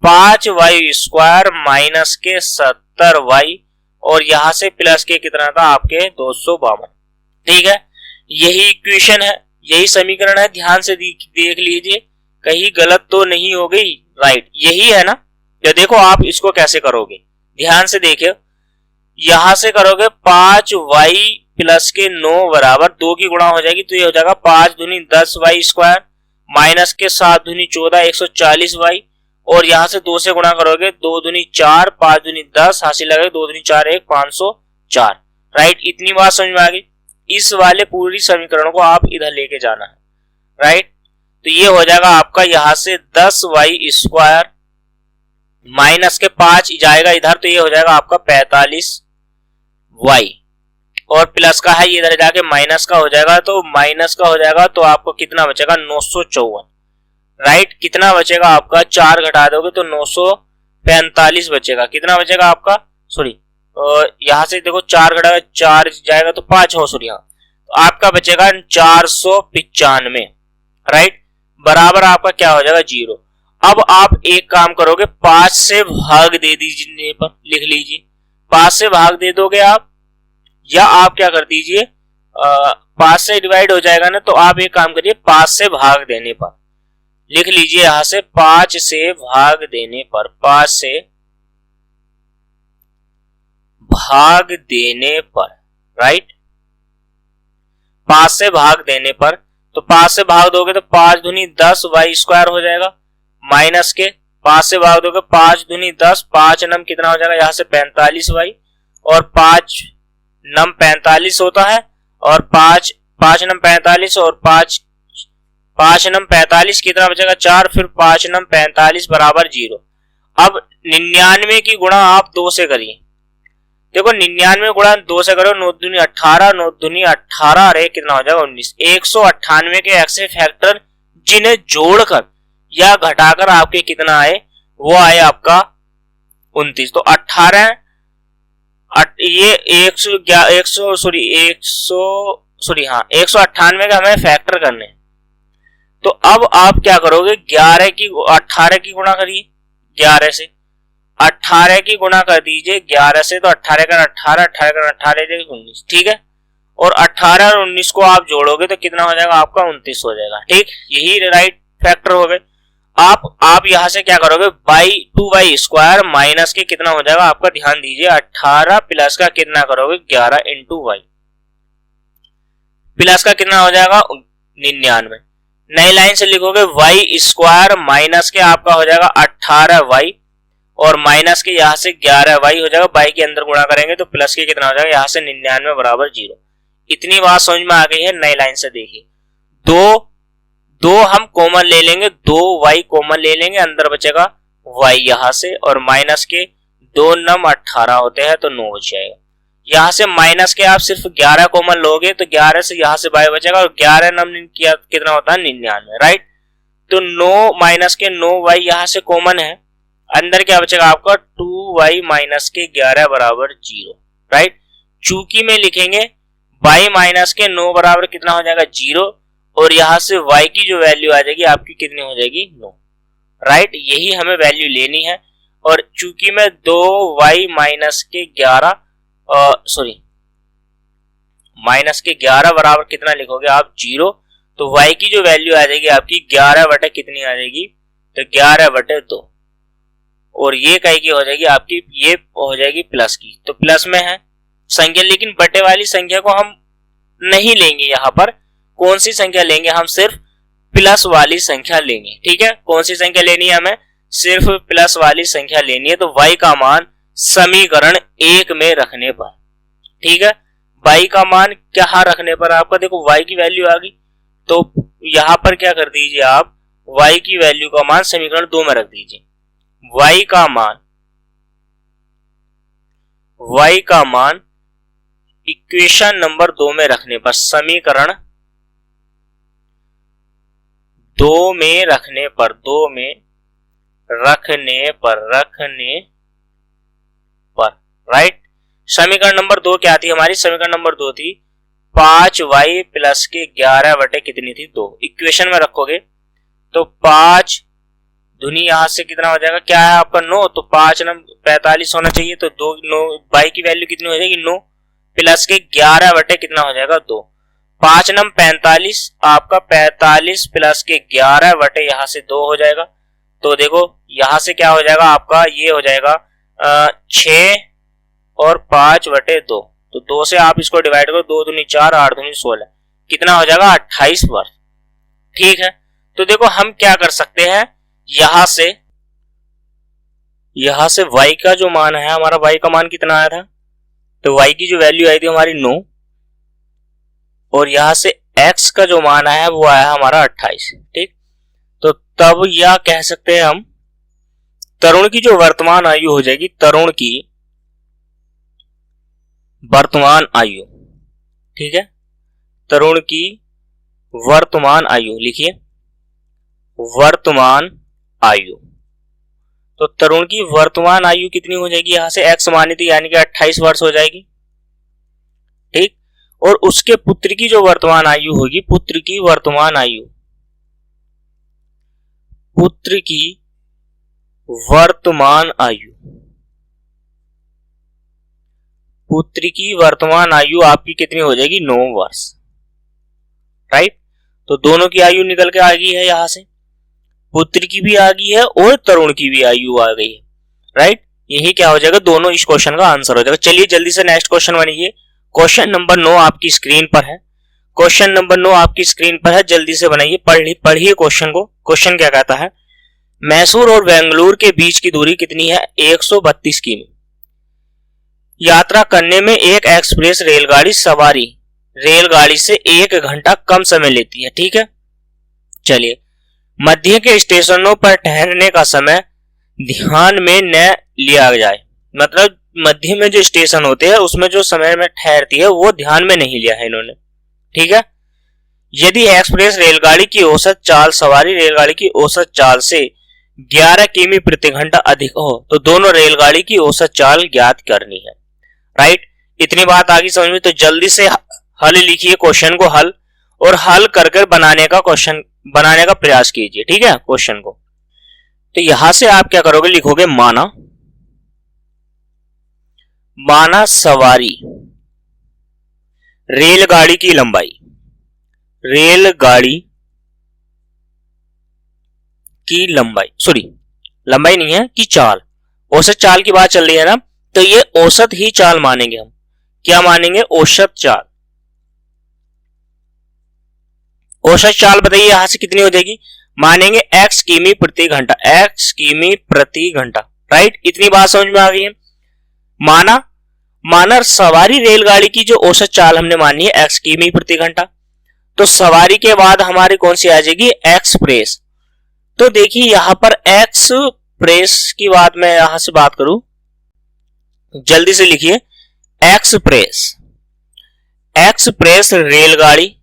5y स्क्वायर माइनस के 70y, और यहां से प्लस के कितना था आपके 252, ठीक है। यही इक्वेशन है, यही समीकरण है, ध्यान से देख लीजिए कहीं गलत तो नहीं हो गई, राइट, यही है ना। तो देखो आप इसको कैसे करोगे, ध्यान से देखिए, यहां से करोगे 5y प्लस के 9 बराबर 2 की गुणा हो जाएगी, तो ये हो जाएगा 5 दूनी 10y स्क्वायर माइनस के 7 दूनी 14 140y, और यहां से 2 से गुणा करोगे 2 दूनी 4 5 दूनी 10 हासिल लगेगा 2 दूनी 4 1 504, राइट। इतनी बात समझ में आ गई। इस वाले पूरी समीकरण को आप इधर लेके जाना है, राइट। तो ये हो जाएगा आपका यहां से 10y स्क्वायर माइनस के 5 जाएगा इधर, तो ये हो जाएगा आपका 45y, और प्लस का है ये इधर जाके माइनस का हो जाएगा, तो माइनस का हो जाएगा, तो आपको कितना बचेगा 954, राइट। कितना बचेगा आपका, 4 घटा दोगे तो 945 बचेगा, कितना बचेगा आपका, सॉरी यहां से देखो 4 घटा 4 जाएगा तो 5 हो, सॉरी यहाँ तो आपका बचेगा 495, राइट, बराबर आपका क्या हो जाएगा 0। अब आप एक काम करोगे, 5 से भाग दे दीजिए पर, लिख लीजिए 5 से भाग दे दोगे आप, या आप क्या कर दीजिए 5 से डिवाइड हो जाएगा ना, तो आप एक काम करिए 5 से भाग देने पर लिख लीजिए, यहां से 5 से भाग देने पर, 5 से भाग देने पर, राइट, 5 से भाग देने पर, तो 5 से भाग दोगे तो 5 दूनी 10 y स्क्वायर हो जाएगा, माइनस के 5 से भाग दोगे 5 दूनी 10 5 नम कितना हो जाएगा यहां से 45y, और 5 नम 45 होता है, और 5 नम 45 और 5 नम 45 कितना बचेगा 4, फिर 5 नम 45 बराबर 0। अब 99 की गुणा आप 2 से करिए, देखो 99 गुणा 2 से करो 9 दूनी 18 9 दूनी 18, अरे कितना हो जाएगा 19। 198 के एक्स फैक्टर जिन्हें जोड़कर या घटाकर आपके कितना आए, वो आए आपका 29, तो 18 ये 198 का हमें फैक्टर करने, तो अब आप क्या करोगे 18 की गुणा करिए 11 से, 18 की गुणा कर दीजिए 11 से, तो 18 का 18 19, ठीक है, और 18 और 19 को आप जोड़ोगे तो कितना हो जाएगा आपका 29 हो जाएगा, ठीक, यही राइट फैक्टर हो गए। आप यहां से क्या करोगे 2y स्क्वायर माइनस के कितना हो जाएगा आपका, ध्यान दीजिए 18 प्लस का कितना करोगे 11 इंटू वाई, प्लस का कितना हो जाएगा 99, नई लाइन से लिखोगे y स्क्वायर माइनस के आपका हो जाएगा 18y, और माइनस के यहां से 11y हो जाएगा, y के अंदर गुणा करेंगे तो प्लस के कितना हो जाएगा यहां से 99 बराबर 0। इतनी बात समझ में आ गई है। नई लाइन से देखिए, दो हम कॉमन ले लेंगे, 2y कॉमन ले लेंगे, अंदर बचेगा y यहां से, और माइनस के 2 नम 18 होते हैं तो 9 बच जाएगा। यहाँ से माइनस के आप सिर्फ 11 कॉमन लोगे तो 11 से यहाँ से y बचेगा और 11 नम कितना होता है 99, राइट। तो 9 माइनस के 9y यहाँ से कॉमन है, अंदर क्या बचेगा आपका 2y माइनस के 11 बराबर 0, राइट। चूंकि में लिखेंगे y माइनस के 9 बराबर कितना हो जाएगा 0 और यहाँ से y की जो वैल्यू आ जाएगी आपकी कितनी हो जाएगी 9, राइट। यही हमें वैल्यू लेनी है। और चूंकि में 2y माइनस के 11 माइनस के 11 बराबर कितना लिखोगे आप 0, तो y की जो वैल्यू आ जाएगी आपकी 11 बटे कितनी आ जाएगी, तो 11 बटे 2 और ये कई की हो जाएगी आपकी, ये हो जाएगी प्लस की, तो प्लस में है संख्या। लेकिन बटे वाली संख्या को हम नहीं लेंगे, यहाँ पर कौन सी संख्या लेंगे, हम सिर्फ प्लस वाली संख्या लेंगे, ठीक है। कौन सी संख्या लेनी है, हमें सिर्फ प्लस वाली संख्या लेनी है। तो y का मान समीकरण 1 में रखने पर, ठीक है, y का मान क्या रखने पर आपका देखो y की वैल्यू आ गई, तो यहां पर क्या कर दीजिए आप y की वैल्यू का मान समीकरण 2 में रख दीजिए। y का मान इक्वेशन नंबर 2 में रखने पर, समीकरण 2 में रखने पर राइट। समीकरण नंबर 2 क्या थी हमारी, समीकरण नंबर 2 थी 5y प्लस के 11 बटे कितनी थी 2। इक्वेशन में रखोगे तो 5 धुनी यहां से कितना हो जाएगा, क्या है आपका 9, तो 5 नम 45 होना चाहिए, तो 2 9 y की वैल्यू कितनी हो जाएगी 9 प्लस के 11 बटे कितना हो जाएगा 2, 5 नम 45 आपका 45 प्लस के 11 बटे यहाँ से 2 हो जाएगा। तो देखो यहाँ से क्या हो जाएगा आपका, ये हो जाएगा 6 और 5 बटे 2, तो 2 से आप इसको डिवाइड करो, 2 दूनी 4 8 दूनी 16, कितना हो जाएगा 28 वर्ष, ठीक है। तो देखो हम क्या कर सकते हैं, यहां से y का जो मान है, हमारा y का मान कितना आया था, तो y की जो वैल्यू आई थी हमारी 9 और यहां से x का जो मान आया वो आया हमारा 28, ठीक। तो तब यह कह सकते हैं हम तरुण की जो वर्तमान आयु हो जाएगी, तरुण की वर्तमान आयु, ठीक है, तरुण की वर्तमान आयु लिखिए, वर्तमान आयु। तो तरुण की वर्तमान आयु कितनी हो जाएगी, यहां से x मानी थी यानी कि 28 वर्ष हो जाएगी, ठीक। और उसके पुत्र की जो वर्तमान आयु होगी, पुत्र की वर्तमान आयु आपकी कितनी हो जाएगी 9 वर्ष, राइट। तो दोनों की आयु निकल के आ गई है, यहां से पुत्र की भी आ गई है और तरुण की भी आयु आ गई है, राइट। यही क्या हो जाएगा, दोनों इस क्वेश्चन का आंसर हो जाएगा। चलिए जल्दी से नेक्स्ट क्वेश्चन बनिए। क्वेश्चन नंबर 9 आपकी स्क्रीन पर है, क्वेश्चन नंबर 9 आपकी स्क्रीन पर है, जल्दी से बनाइए, पढ़िए क्वेश्चन को। क्वेश्चन क्या कहता है, मैसूर और बेंगलुरु के बीच की दूरी कितनी है, 132 किमी। यात्रा करने में एक एक्सप्रेस रेलगाड़ी सवारी रेलगाड़ी से 1 घंटा कम समय लेती है, ठीक है। चलिए, मध्य के स्टेशनों पर ठहरने का समय ध्यान में न लिया जाए, मतलब मध्य में जो स्टेशन होते हैं उसमें जो समय में ठहरती है वो ध्यान में नहीं लिया है इन्होंने, ठीक है। यदि एक्सप्रेस रेलगाड़ी की औसत चाल सवारी रेलगाड़ी की औसत चाल से 11 किमी प्रति घंटा अधिक हो तो दोनों रेलगाड़ी की औसत चाल ज्ञात करनी है, राइट। इतनी बात आगे समझ में, तो जल्दी से हल लिखिए, क्वेश्चन को हल और हल कर बनाने का प्रयास कीजिए, ठीक है, क्वेश्चन को। तो यहां से आप क्या करोगे, लिखोगे माना सवारी रेलगाड़ी की लंबाई सॉरी लंबाई नहीं है कि चाल, औसत चाल की बात चल रही है ना, तो ये औसत ही चाल मानेंगे हम, क्या मानेंगे, औसत चाल। औसत चाल बताइए यहां से कितनी हो जाएगी, मानेंगे x किमी प्रति घंटा, राइट। इतनी बात समझ में आ गई है। माना सवारी रेलगाड़ी की जो औसत चाल हमने मानी है x किमी प्रति घंटा, तो सवारी के बाद हमारी कौन सी आ जाएगी, एक्सप्रेस। तो देखिए यहां पर एक्सप्रेस की बात मैं यहां से बात करूं जल्दी से लिखिए, एक्सप्रेस, एक्सप्रेस रेलगाड़ी,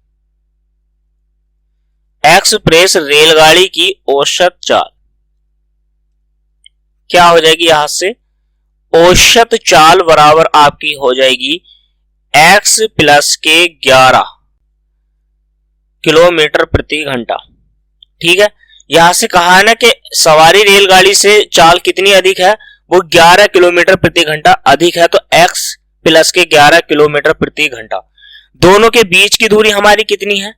एक्सप्रेस रेलगाड़ी की औसत चाल क्या हो जाएगी, यहां से औसत चाल बराबर आपकी हो जाएगी x प्लस के 11 किलोमीटर प्रति घंटा। ठीक है, यहां से कहा है ना कि सवारी रेलगाड़ी से चाल कितनी अधिक है, वो 11 किलोमीटर प्रति घंटा अधिक है, तो x प्लस के 11 किलोमीटर प्रति घंटा। दोनों के बीच की दूरी हमारी कितनी है,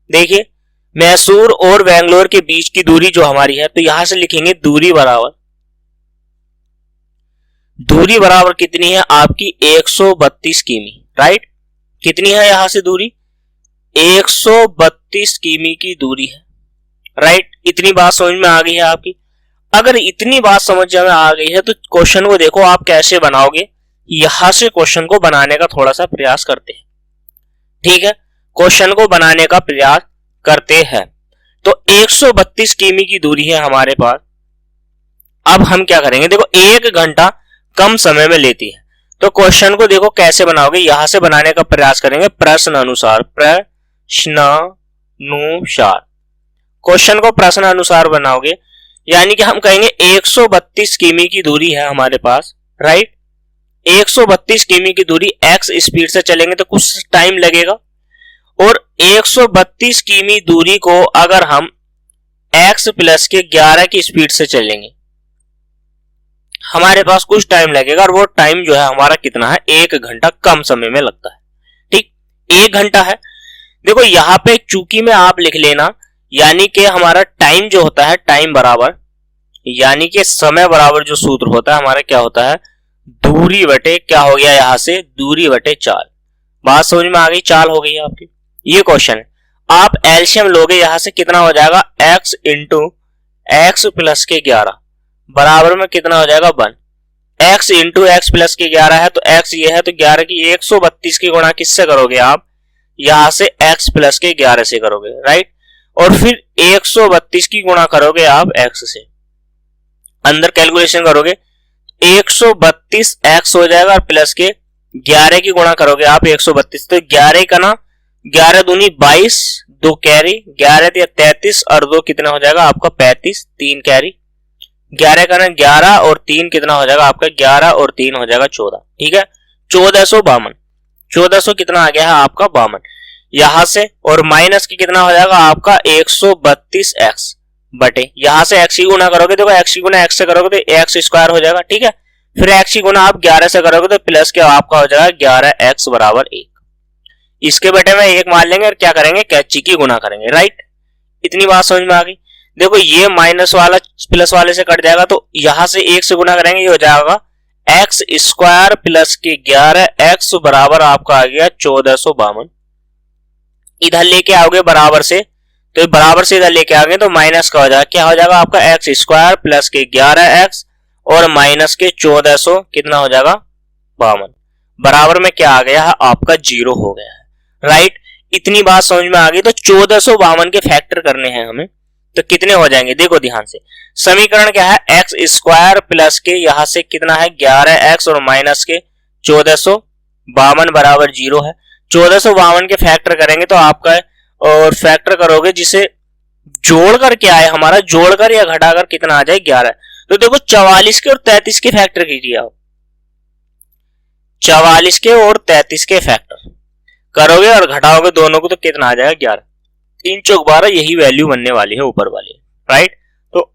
देखिए मैसूर और बेंगलोर के बीच की दूरी जो हमारी है, तो यहां से लिखेंगे दूरी बराबर कितनी है आपकी 132 किमी, राइट। कितनी है यहां से दूरी, 132 किमी की दूरी है, राइट। इतनी बात समझ में आ गई है आपकी। अगर इतनी बात समझ में आ गई है तो क्वेश्चन को देखो आप कैसे बनाओगे, यहां से क्वेश्चन को बनाने का थोड़ा सा प्रयास करते हैं। ठीक है, क्वेश्चन को बनाने का प्रयास करते हैं। तो 132 किमी की दूरी है हमारे पास। अब हम क्या करेंगे, देखो 1 घंटा कम समय में लेती है, तो क्वेश्चन को देखो कैसे बनाओगे, यहां से बनाने का प्रयास करेंगे प्रश्न अनुसार। क्वेश्चन को प्रश्न अनुसार बनाओगे, यानी कि हम कहेंगे 132 किमी की दूरी है हमारे पास, राइट। 132 किमी की दूरी x स्पीड से चलेंगे तो कुछ टाइम लगेगा, और 132 किमी दूरी को अगर हम x प्लस के 11 की स्पीड से चलेंगे हमारे पास कुछ टाइम लगेगा, और वो टाइम जो है हमारा कितना है, 1 घंटा कम समय में लगता है। ठीक, 1 घंटा है। देखो यहां पे चूंकि में आप लिख लेना, यानी कि हमारा टाइम जो होता है, टाइम बराबर यानी कि समय बराबर जो सूत्र होता है हमारा क्या होता है, दूरी बटे क्या हो गया, यहां से दूरी बटे चाल। बात समझ में आ गई, चाल हो गई आपकी। ये क्वेश्चन है, आप एलसीएम लोगे, यहां से कितना हो जाएगा, x इंटू एक्स प्लस के 11 बराबर में कितना हो जाएगा 1। x इंटू एक्स प्लस के 11 है, तो x ये है, तो 11 की 132 की गुणा किससे करोगे आप, यहां से x प्लस के 11 से करोगे, राइट। और फिर 132 की गुणा करोगे आप x से, अंदर कैलकुलेशन करोगे 132 x हो जाएगा, और प्लस के 11 की गुणा करोगे आप 132, तो 11 का ना 11 दूनी 22, 2 कैरी, 11 या 33 और 2 कितना हो जाएगा आपका 35, 3 कैरी, 11 का ना 11 और 3 कितना हो जाएगा आपका 11 और 3 हो जाएगा 14। ठीक है, 1452, 1400 कितना आ गया है आपका 52 यहां से, और माइनस की कितना हो जाएगा आपका 132x बटे, यहां से x की गुना करोगे, देखो x की गुना x से करोगे तो x स्क्वायर हो जाएगा। ठीक है, फिर x की गुना आप 11 से करोगे तो प्लस के आपका हो जाएगा 11x बराबर 1। इसके बटे में 1 मान लेंगे और क्या करेंगे, कैची की गुना करेंगे, राइट। इतनी बात समझ में आ गई। देखो ये माइनस वाला प्लस वाले से कट जाएगा, तो यहां से 1 से गुना करेंगे, ये हो जाएगा x स्क्वायर प्लस के 11x बराबर आपका आ गया 1452। इधर लेके आओगे बराबर से, तो बराबर से इधर लेके आओगे तो माइनस का हो जाएगा, क्या हो जाएगा आपका x स्क्वायर प्लस के 11x और माइनस के 1400 कितना हो जाएगा 52, बराबर में क्या आ गया है आपका 0 हो गया है, राइट। इतनी बात समझ में आ गई। तो 1452 के फैक्टर करने हैं हमें, तो कितने हो जाएंगे, देखो ध्यान से, समीकरण क्या है, x स्क्वायर प्लस के यहां से कितना है 11x और माइनस के 1452 बराबर 0 है। 1452 के फैक्टर करेंगे तो आपका, और फैक्टर करोगे जिसे जोड़कर क्या है हमारा, जोड़कर या घटाकर कितना आ जाए 11। तो देखो 44 के और 33 के फैक्टर कीजिए आप, 44 के और 33 के फैक्टर करोगे और घटाओगे दोनों को तो कितना आ जाएगा 11, 3 चौक 12, यही वैल्यू बनने वाली है ऊपर वाली, राइट। तो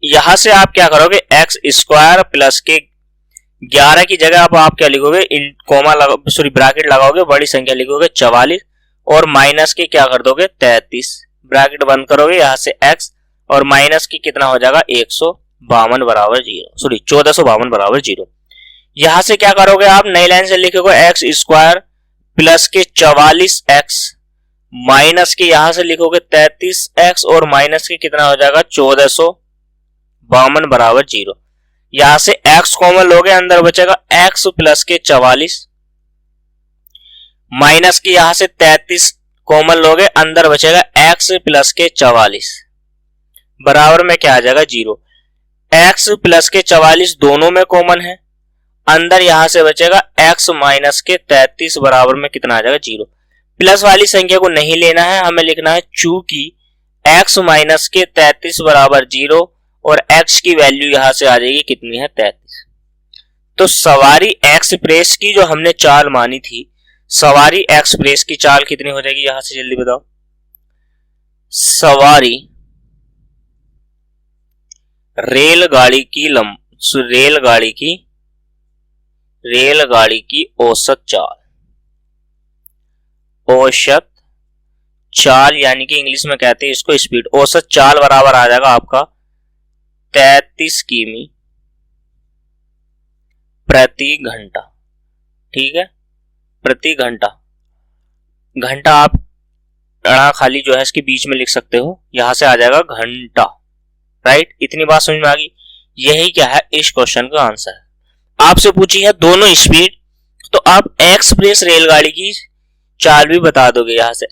यहां से आप क्या करोगे, एक्स स्क्वायर प्लस के 11 की जगह आप क्या लिखोगे, इन कोमा सॉरी ब्रैकेट लगाओगे, बड़ी संख्या लिखोगे 44 और माइनस के क्या कर दोगे 33, ब्रैकेट बंद करोगे, यहां से x और माइनस की कितना हो जाएगा 152 बराबर 0, सॉरी 1452 बराबर 0। यहां से क्या करोगे आप, नई लाइन से लिखोगे एक्स स्क्वायर प्लस के 44x माइनस के यहां से लिखोगे 33x और माइनस के कितना हो जाएगा 1452 बराबर 0। यहां से x कॉमन लोगे, अंदर बचेगा x प्लस के 44 माइनस के यहां से 33 कॉमन लोगे, अंदर बचेगा x प्लस के 44 बराबर में क्या आ जाएगा 0। x प्लस के 44 दोनों में कॉमन है, अंदर यहां से बचेगा x माइनस के 33 बराबर में कितना आ जाएगा 0। प्लस वाली संख्या को नहीं लेना है, हमें लिखना है चूंकि x माइनस के 33 बराबर 0 और x की वैल्यू यहां से आ जाएगी कितनी है 33। तो सवारी एक्सप्रेस की जो हमने चाल मानी थी, सवारी एक्सप्रेस की चाल कितनी हो जाएगी यहां से जल्दी बताओ। सवारी रेलगाड़ी की औसत चाल यानी कि इंग्लिश में कहते हैं इसको स्पीड, औसत चाल बराबर आ जाएगा आपका 33 किमी प्रति घंटा। ठीक है, प्रति घंटा, घंटा आप खाली जो है इसके बीच में लिख सकते हो, यहां से आ जाएगा घंटा। राइट, इतनी बात समझ में आ गई। यही क्या है इस क्वेश्चन का आंसर है। आपसे पूछी है दोनों स्पीड, तो आप एक्सप्रेस रेलगाड़ी की चाल भी बता दोगे यहां से।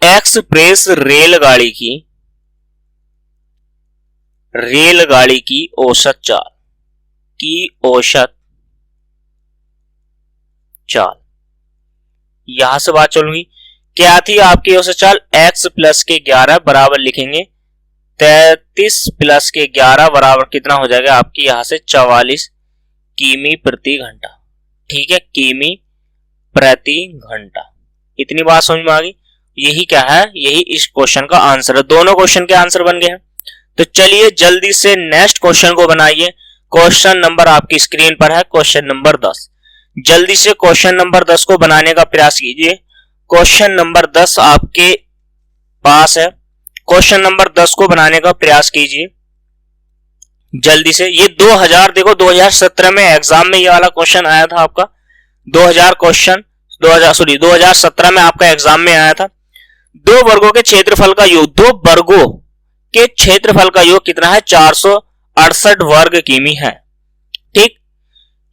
एक्सप्रेस रेलगाड़ी की औसत चाल यहां से बात चलूंगी। क्या थी आपकी औसत चाल? x प्लस के 11 बराबर लिखेंगे 33 प्लस के 11 बराबर कितना हो जाएगा आपकी यहां से 44 किमी प्रति घंटा। ठीक है, किमी प्रति घंटा। इतनी बात समझ में आ गई। यही क्या है, यही इस क्वेश्चन का आंसर है। दोनों क्वेश्चन के आंसर बन गए हैं। तो चलिए जल्दी से नेक्स्ट क्वेश्चन को बनाइए। क्वेश्चन नंबर आपकी स्क्रीन पर है, क्वेश्चन नंबर 10। जल्दी से क्वेश्चन नंबर 10 को बनाने का प्रयास कीजिए। क्वेश्चन नंबर 10 आपके पास है। क्वेश्चन नंबर 10 को बनाने का प्रयास कीजिए जल्दी से। ये 2017 में एग्जाम में ये वाला क्वेश्चन आया था आपका। 2017 में आपका एग्जाम में आया था। दो वर्गों के क्षेत्रफल का योग कितना है? 468 वर्ग किमी है। ठीक,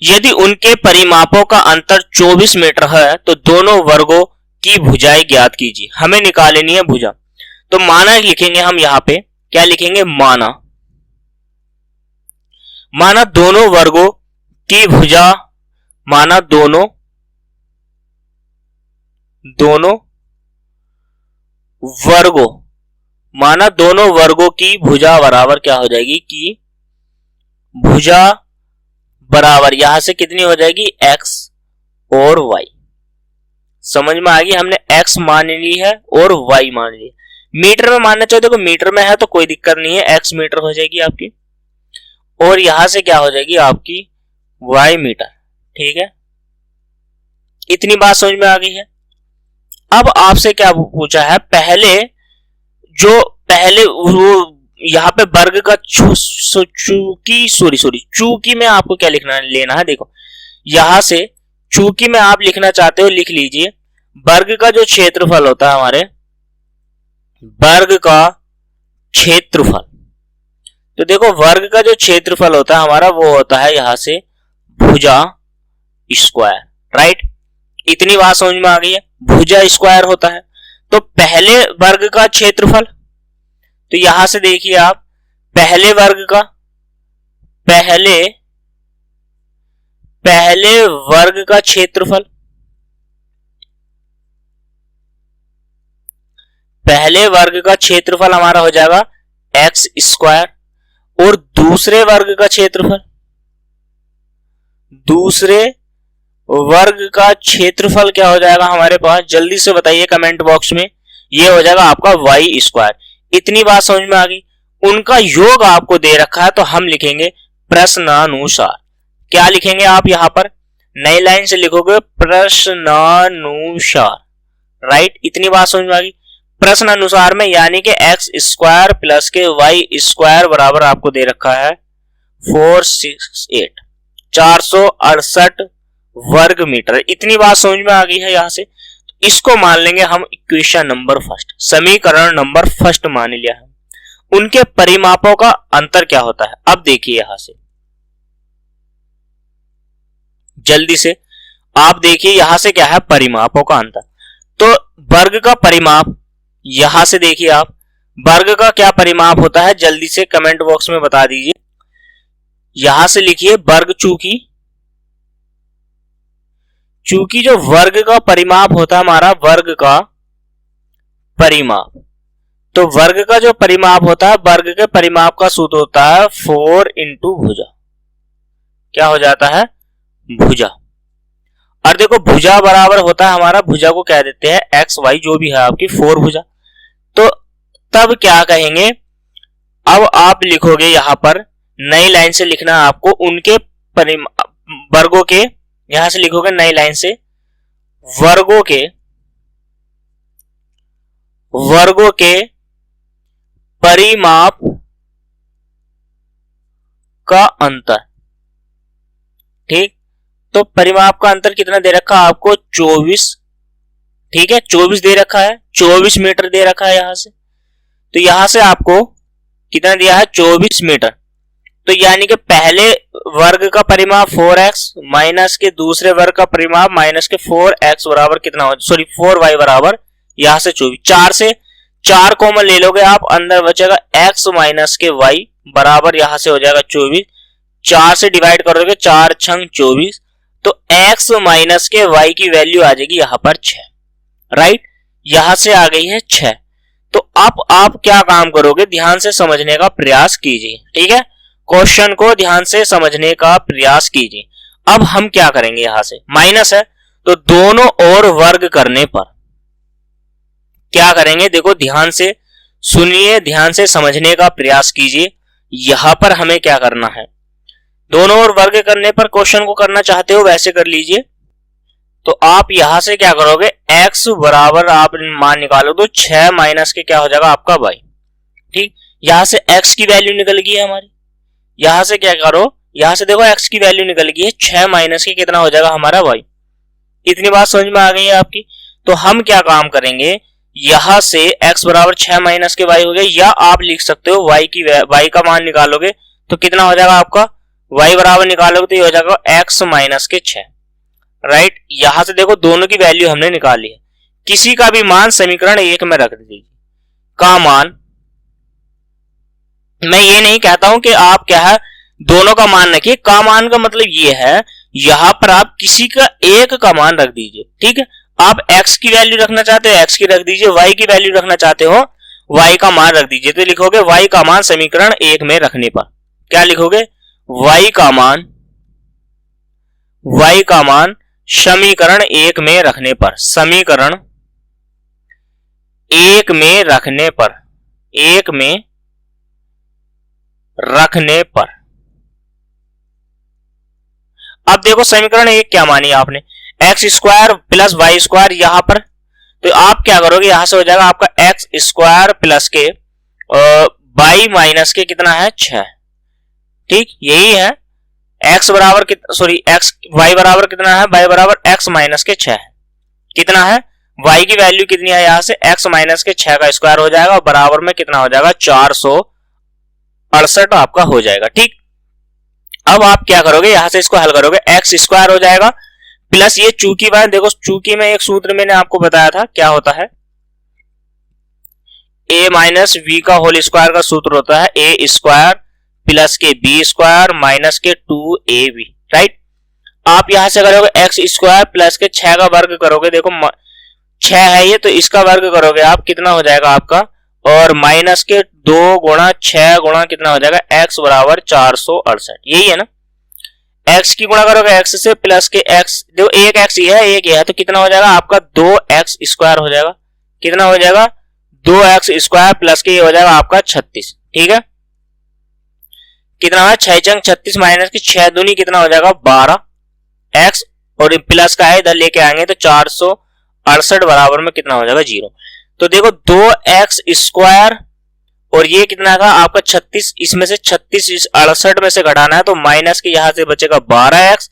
यदि उनके परिमापों का अंतर 24 मीटर है तो दोनों वर्गों की भुजाएं ज्ञात कीजिए। हमें निकालनी है भुजा। तो माना लिखेंगे हम यहां पे, क्या लिखेंगे? माना दोनों वर्गों की भुजा, माना दोनों वर्गों की भुजा बराबर क्या हो जाएगी कि भुजा बराबर यहां से कितनी हो जाएगी? x और y। समझ में आ गई? हमने x मान ली है और y मान ली है। मीटर में मानना चाहिए, देखो मीटर में है तो कोई दिक्कत नहीं है, x मीटर हो जाएगी आपकी, और यहां से क्या हो जाएगी आपकी y मीटर। ठीक है, इतनी बात समझ में आ गई है। अब आपसे क्या पूछा है? पहले वो यहाँ पे वर्ग का चूंकि में आपको क्या लेना है। देखो यहां से चूंकि में आप लिखना चाहते हो, लिख लीजिए। वर्ग का जो क्षेत्रफल होता है हमारे, वर्ग का क्षेत्रफल, तो देखो वर्ग का जो क्षेत्रफल होता है हमारा वो होता है यहां से भुजा स्क्वायर। राइट, इतनी बात समझ में आ गई है। भुजा स्क्वायर होता है। तो पहले वर्ग का क्षेत्रफल, तो यहां से देखिए आप पहले वर्ग का क्षेत्रफल, पहले वर्ग का क्षेत्रफल हमारा हो जाएगा x स्क्वायर, और दूसरे वर्ग का क्या हो जाएगा हमारे पास? जल्दी से बताइए कमेंट बॉक्स में। ये हो जाएगा आपका y स्क्वायर। इतनी बात समझ में आ गई। उनका योग आपको दे रखा है तो हम लिखेंगे प्रश्नानुसार। क्या लिखेंगे आप यहां पर? नई लाइन से लिखोगे प्रश्नानुसार। राइट, इतनी बात समझ में आ गई। प्रश्न अनुसार में यानी कि x स्क्वायर प्लस के y स्क्वायर बराबर आपको दे रखा है 468 वर्ग मीटर। इतनी बात समझ में आ गई है। यहां से इसको मान लेंगे हम इक्वेशन नंबर फर्स्ट, समीकरण नंबर फर्स्ट मान लिया है। उनके परिमापों का अंतर क्या होता है? अब देखिए यहां से जल्दी से आप देखिए, यहां से क्या है? परिमापों का अंतर। तो वर्ग का परिमाप, यहां से देखिए आप वर्ग का क्या परिमाप होता है, जल्दी से कमेंट बॉक्स में बता दीजिए। यहां से लिखिए वर्ग चूंकि जो वर्ग का परिमाप होता है हमारा, वर्ग का परिमाप, तो वर्ग का जो परिमाप होता है, वर्ग के परिमाप का सूत्र होता है 4 इंटू भुजा। क्या हो जाता है? भुजा। और देखो भुजा बराबर होता है हमारा, भुजा को कह देते हैं एक्स वाई जो भी है आपकी 4 भुजा। तो तब क्या कहेंगे, अब आप लिखोगे यहां पर, नई लाइन से लिखना है आपको, उनके वर्गों के, यहां से लिखोगे नई लाइन से, वर्गों के परिमाप का अंतर। ठीक, तो परिमाप का अंतर कितना दे रखा है आपको? 24। ठीक है, 24 दे रखा है, 24 मीटर दे रखा है यहां से। तो यहां से आपको कितना दिया है? 24 मीटर। तो यानी कि पहले वर्ग का परिमाप 4x माइनस के दूसरे वर्ग का परिमाप माइनस के 4x बराबर कितना हो, सॉरी 4y बराबर यहां से 24। 4 से 4 कॉमन ले लोगे आप, अंदर बचेगा x माइनस के y बराबर यहां से हो जाएगा 24। 4 से डिवाइड करोगे, 4 छंग 24, तो x माइनस के y की वैल्यू आ जाएगी यहां पर 6। राइट, यहां से आ गई है 6। तो अब आप क्या काम करोगे, ध्यान से समझने का प्रयास कीजिए। ठीक है, क्वेश्चन को ध्यान से समझने का प्रयास कीजिए। अब हम क्या करेंगे, यहां से माइनस है तो दोनों ओर वर्ग करने पर क्या करेंगे, देखो ध्यान से सुनिए, ध्यान से समझने का प्रयास कीजिए। यहां पर हमें क्या करना है, दोनों ओर वर्ग करने पर क्वेश्चन को करना चाहते हो वैसे कर लीजिए। तो आप यहां से क्या करोगे, x बराबर आप मान निकालो तो 6 माइनस के क्या हो जाएगा आपका y। ठीक, यहां से x की वैल्यू निकल गई है हमारी, यहां से क्या करो, यहां से देखो x की वैल्यू निकल गई है, 6 माइनस के कितना हो जाएगा हमारा y। इतनी बात समझ में आ गई है आपकी। तो हम क्या काम करेंगे, यहां से x बराबर 6 माइनस के y हो गया, या आप लिख सकते हो y का मान निकालोगे तो कितना हो जाएगा आपका, y बराबर निकालोगे तो ये हो जाएगा x माइनस के 6। राइट, यहां से देखो दोनों की वैल्यू हमने निकाली है, किसी का भी मान समीकरण 1 में रख दीजिए। का मान, मैं ये नहीं कहता हूं कि आप क्या है दोनों का मान रखिए, का मान का मतलब ये है यहां पर आप किसी का एक का मान रख दीजिए। ठीक है, आप x की वैल्यू रखना चाहते हो x की रख दीजिए, y की वैल्यू रखना चाहते हो y का मान रख दीजिए। तो लिखोगे y का मान समीकरण 1 में रखने पर क्या लिखोगे, y का मान समीकरण 1 में रखने पर, समीकरण 1 में रखने पर, 1 में रखने पर। अब देखो समीकरण 1 क्या मानी आपने, X square plus Y square यहां पर, तो आप क्या करोगे, यहां से हो जाएगा आपका एक्स स्क्वायर प्लस के वाई माइनस के कितना है 6। ठीक, यही है x बराबर सॉरी x y बराबर कितना है, y बराबर x माइनस के 6 कितना है, y की वैल्यू कितनी है, यहां से x माइनस के 6 का स्क्वायर हो जाएगा और बराबर में कितना हो जाएगा 468 आपका हो जाएगा। ठीक, अब आप क्या करोगे, यहां से इसको हल करोगे, x स्क्वायर हो जाएगा प्लस ये चूंकि बात, देखो चूंकि में एक सूत्र मैंने आपको बताया था क्या होता है, a माइनस v का होल स्क्वायर का सूत्र होता है a स्क्वायर प्लस के बी स्क्वायर माइनस के 2ab। राइट, आप यहां से करोगे एक्स स्क्वायर प्लस के 6 का वर्ग करोगे, देखो 6 है ये, तो इसका वर्ग करोगे आप कितना हो जाएगा आपका, और माइनस के 2 गुणा 6 गुणा कितना हो जाएगा x बराबर 468। यही है ना, x की गुणा करोगे x से प्लस के x, देखो एक x ही है, एक है, तो कितना हो जाएगा आपका 2x स्क्वायर हो जाएगा, कितना हो जाएगा 2x स्क्वायर प्लस के ये हो जाएगा आपका 36। ठीक है, कितना है 6 चंग 36 माइनस की 6 दूनी कितना हो जाएगा 12 x, और प्लस का है इधर लेके आएंगे तो 468 बराबर में कितना हो जाएगा 0। तो देखो 2x स्क्वायर और ये कितना था आपका 36, इसमें से 36 इस 68 में से घटाना है तो माइनस के यहां से बचेगा 12x,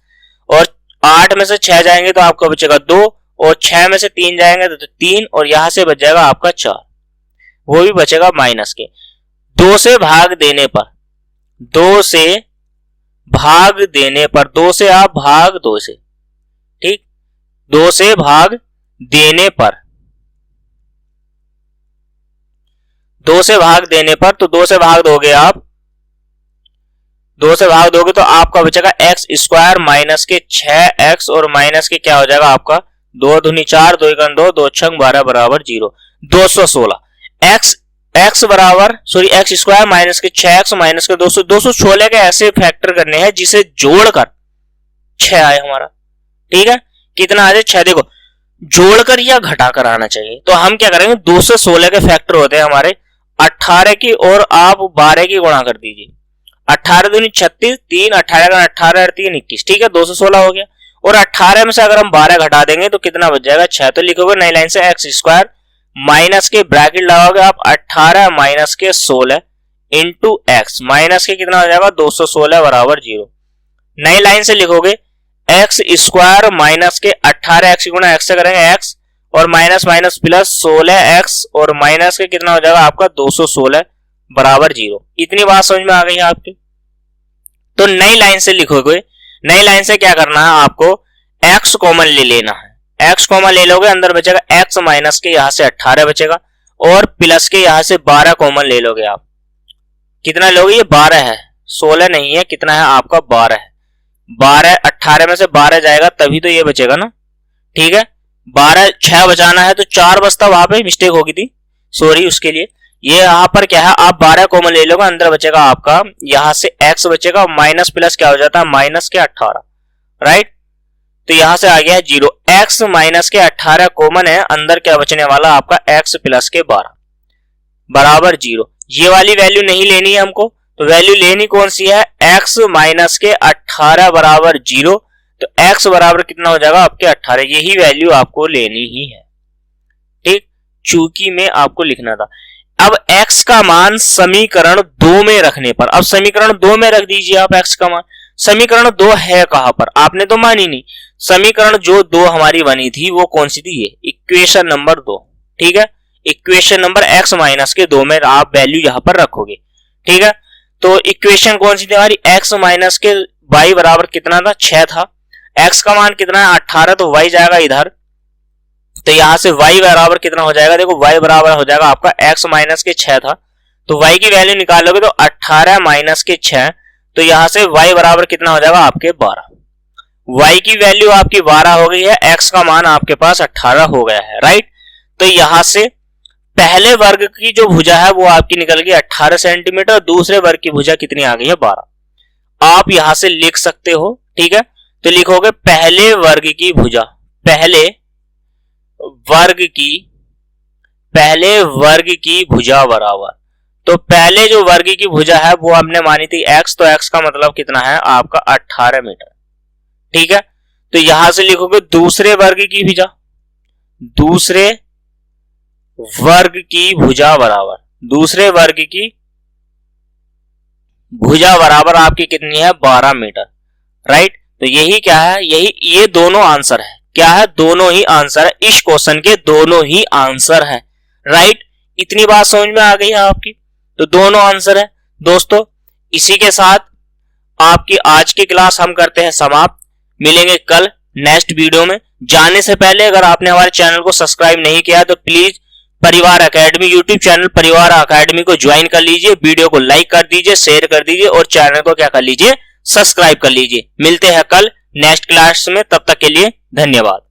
और 8 में से 6 जाएंगे तो आपका बचेगा 2, और 6 में से 3 जाएंगे तो 3, और यहां से बच जाएगा आपका 4, वो भी बचेगा माइनस के। 2 से भाग देने पर, 2 से भाग देने पर, 2 से आप भाग 2 से, ठीक, 2 से भाग देने पर, 2 से भाग देने पर, तो 2 से भाग दोगे आप, 2 से भाग दोगे तो आपका बचेगा एक्स स्क्वायर माइनस के 6x और माइनस के क्या हो जाएगा आपका 2 दूनी 4, 2 एकम 2, 2 छंग 12 बराबर 0, 216। एक्स बराबर सॉरी एक्स स्क्वायर माइनस के 6x माइनस के 200, 216 के ऐसे फैक्टर करने हैं जिसे जोड़कर 6 आए हमारा। ठीक है, कितना आ जाए 6, देखो जोड़कर या घटाकर आना चाहिए। तो हम क्या करेंगे, 216 के फैक्टर होते हैं हमारे 18 की और आप 12 की गुणा कर दीजिए। 18 दूनी 36, 3 18 का 18 3 21, ठीक है 216 हो गया। और 18 में से अगर हम 12 घटा देंगे तो कितना बच जाएगा 6। तो लिखोगे नई लाइन से एक्स स्क्वायर माइनस के ब्रैकेट लगाओगे आप 18 माइनस के 16 इंटू एक्स, माइनस के कितना हो जाएगा 216 बराबर 0। नई लाइन से लिखोगे एक्स स्क्वायर माइनस के 18x गुणा एक्स से करेंगे x और माइनस माइनस प्लस 16x और माइनस के कितना हो जाएगा आपका 216 बराबर 0। इतनी बात समझ में आ गई है आपकी। तो नई लाइन से लिखोगे, नई लाइन से क्या करना है आपको x कॉमन ले लेना है। x कॉमन ले लोगे, अंदर बचेगा x माइनस के यहां से 18 बचेगा और प्लस के यहां से 12 कॉमन ले लोगे आप। कितना लोगे, ये 12 है 16 नहीं है, कितना है आपका 12 है। 12 18 में से 12 जाएगा तभी तो ये बचेगा ना। ठीक है, 12 6 बचाना है तो 4 बचता, वहां पे मिस्टेक होगी थी, सॉरी उसके लिए। ये यहाँ पर क्या है, आप 12 कॉमन ले लोगे, अंदर बचेगा आपका यहां से x बचेगा, माइनस प्लस क्या हो जाता है माइनस के 18, राइट। तो यहां से आ गया है 0, x माइनस के 18 कॉमन है, अंदर क्या बचने वाला आपका x प्लस के 12 बराबर 0। ये वाली वैल्यू नहीं लेनी है हमको, तो वैल्यू लेनी कौन सी है, x माइनस के 18 बराबर 0। तो x बराबर कितना हो जाएगा आपके 18, यही वैल्यू आपको लेनी ही है। ठीक, चूंकि में आपको लिखना था। अब x का मान समीकरण 2 में रखने पर, अब समीकरण 2 में रख दीजिए आप x का मान। समीकरण 2 है कहां पर, आपने तो मानी नहीं। समीकरण जो 2 हमारी बनी थी वो कौन सी थी, ये इक्वेशन नंबर 2। ठीक है, इक्वेशन नंबर x माइनस के 2 में आप वैल्यू यहां पर रखोगे। ठीक है, तो इक्वेशन कौन सी थी हमारी, x माइनस के y बराबर कितना था 6 था। x का मान कितना है 18, तो y जाएगा इधर, तो यहां से y बराबर कितना हो जाएगा, देखो y बराबर हो जाएगा आपका x माइनस के 6 था, तो y की वैल्यू निकालोगे तो 18 माइनस के 6, तो यहां से y बराबर कितना हो जाएगा आपके 12। y की वैल्यू आपकी 12 हो गई है, x का मान आपके पास 18 हो गया है, राइट। तो यहां से पहले वर्ग की जो भुजा है वो आपकी निकल गई 18 सेंटीमीटर, दूसरे वर्ग की भुजा कितनी आ गई है 12। आप यहां से लिख सकते हो। ठीक है, तो लिखोगे पहले वर्ग की भुजा, पहले वर्ग की भुजा बराबर, तो पहले जो वर्ग की भुजा है वो हमने मानी थी x, तो x का मतलब कितना है आपका 18 मीटर। ठीक है, तो यहां से लिखोगे दूसरे वर्ग की भुजा, दूसरे वर्ग की भुजा बराबर, दूसरे वर्ग की भुजा बराबर आपकी कितनी है 12 मीटर, राइट। तो यही क्या है, यही ये दोनों आंसर है। क्या है, दोनों ही आंसर है, इस क्वेश्चन के दोनों ही आंसर है, राइट। इतनी बात समझ में आ गई है आपकी, तो दोनों आंसर है दोस्तों। इसी के साथ आपकी आज की क्लास हम करते हैं समाप्त। मिलेंगे कल नेक्स्ट वीडियो में। जाने से पहले अगर आपने हमारे चैनल को सब्सक्राइब नहीं किया तो प्लीज परिवार एकेडमी यूट्यूब चैनल परिवार एकेडमी को ज्वाइन कर लीजिए, वीडियो को लाइक कर दीजिए, शेयर कर दीजिए और चैनल को क्या कर लीजिए, सब्सक्राइब कर लीजिए। मिलते हैं कल नेक्स्ट क्लास में, तब तक के लिए धन्यवाद।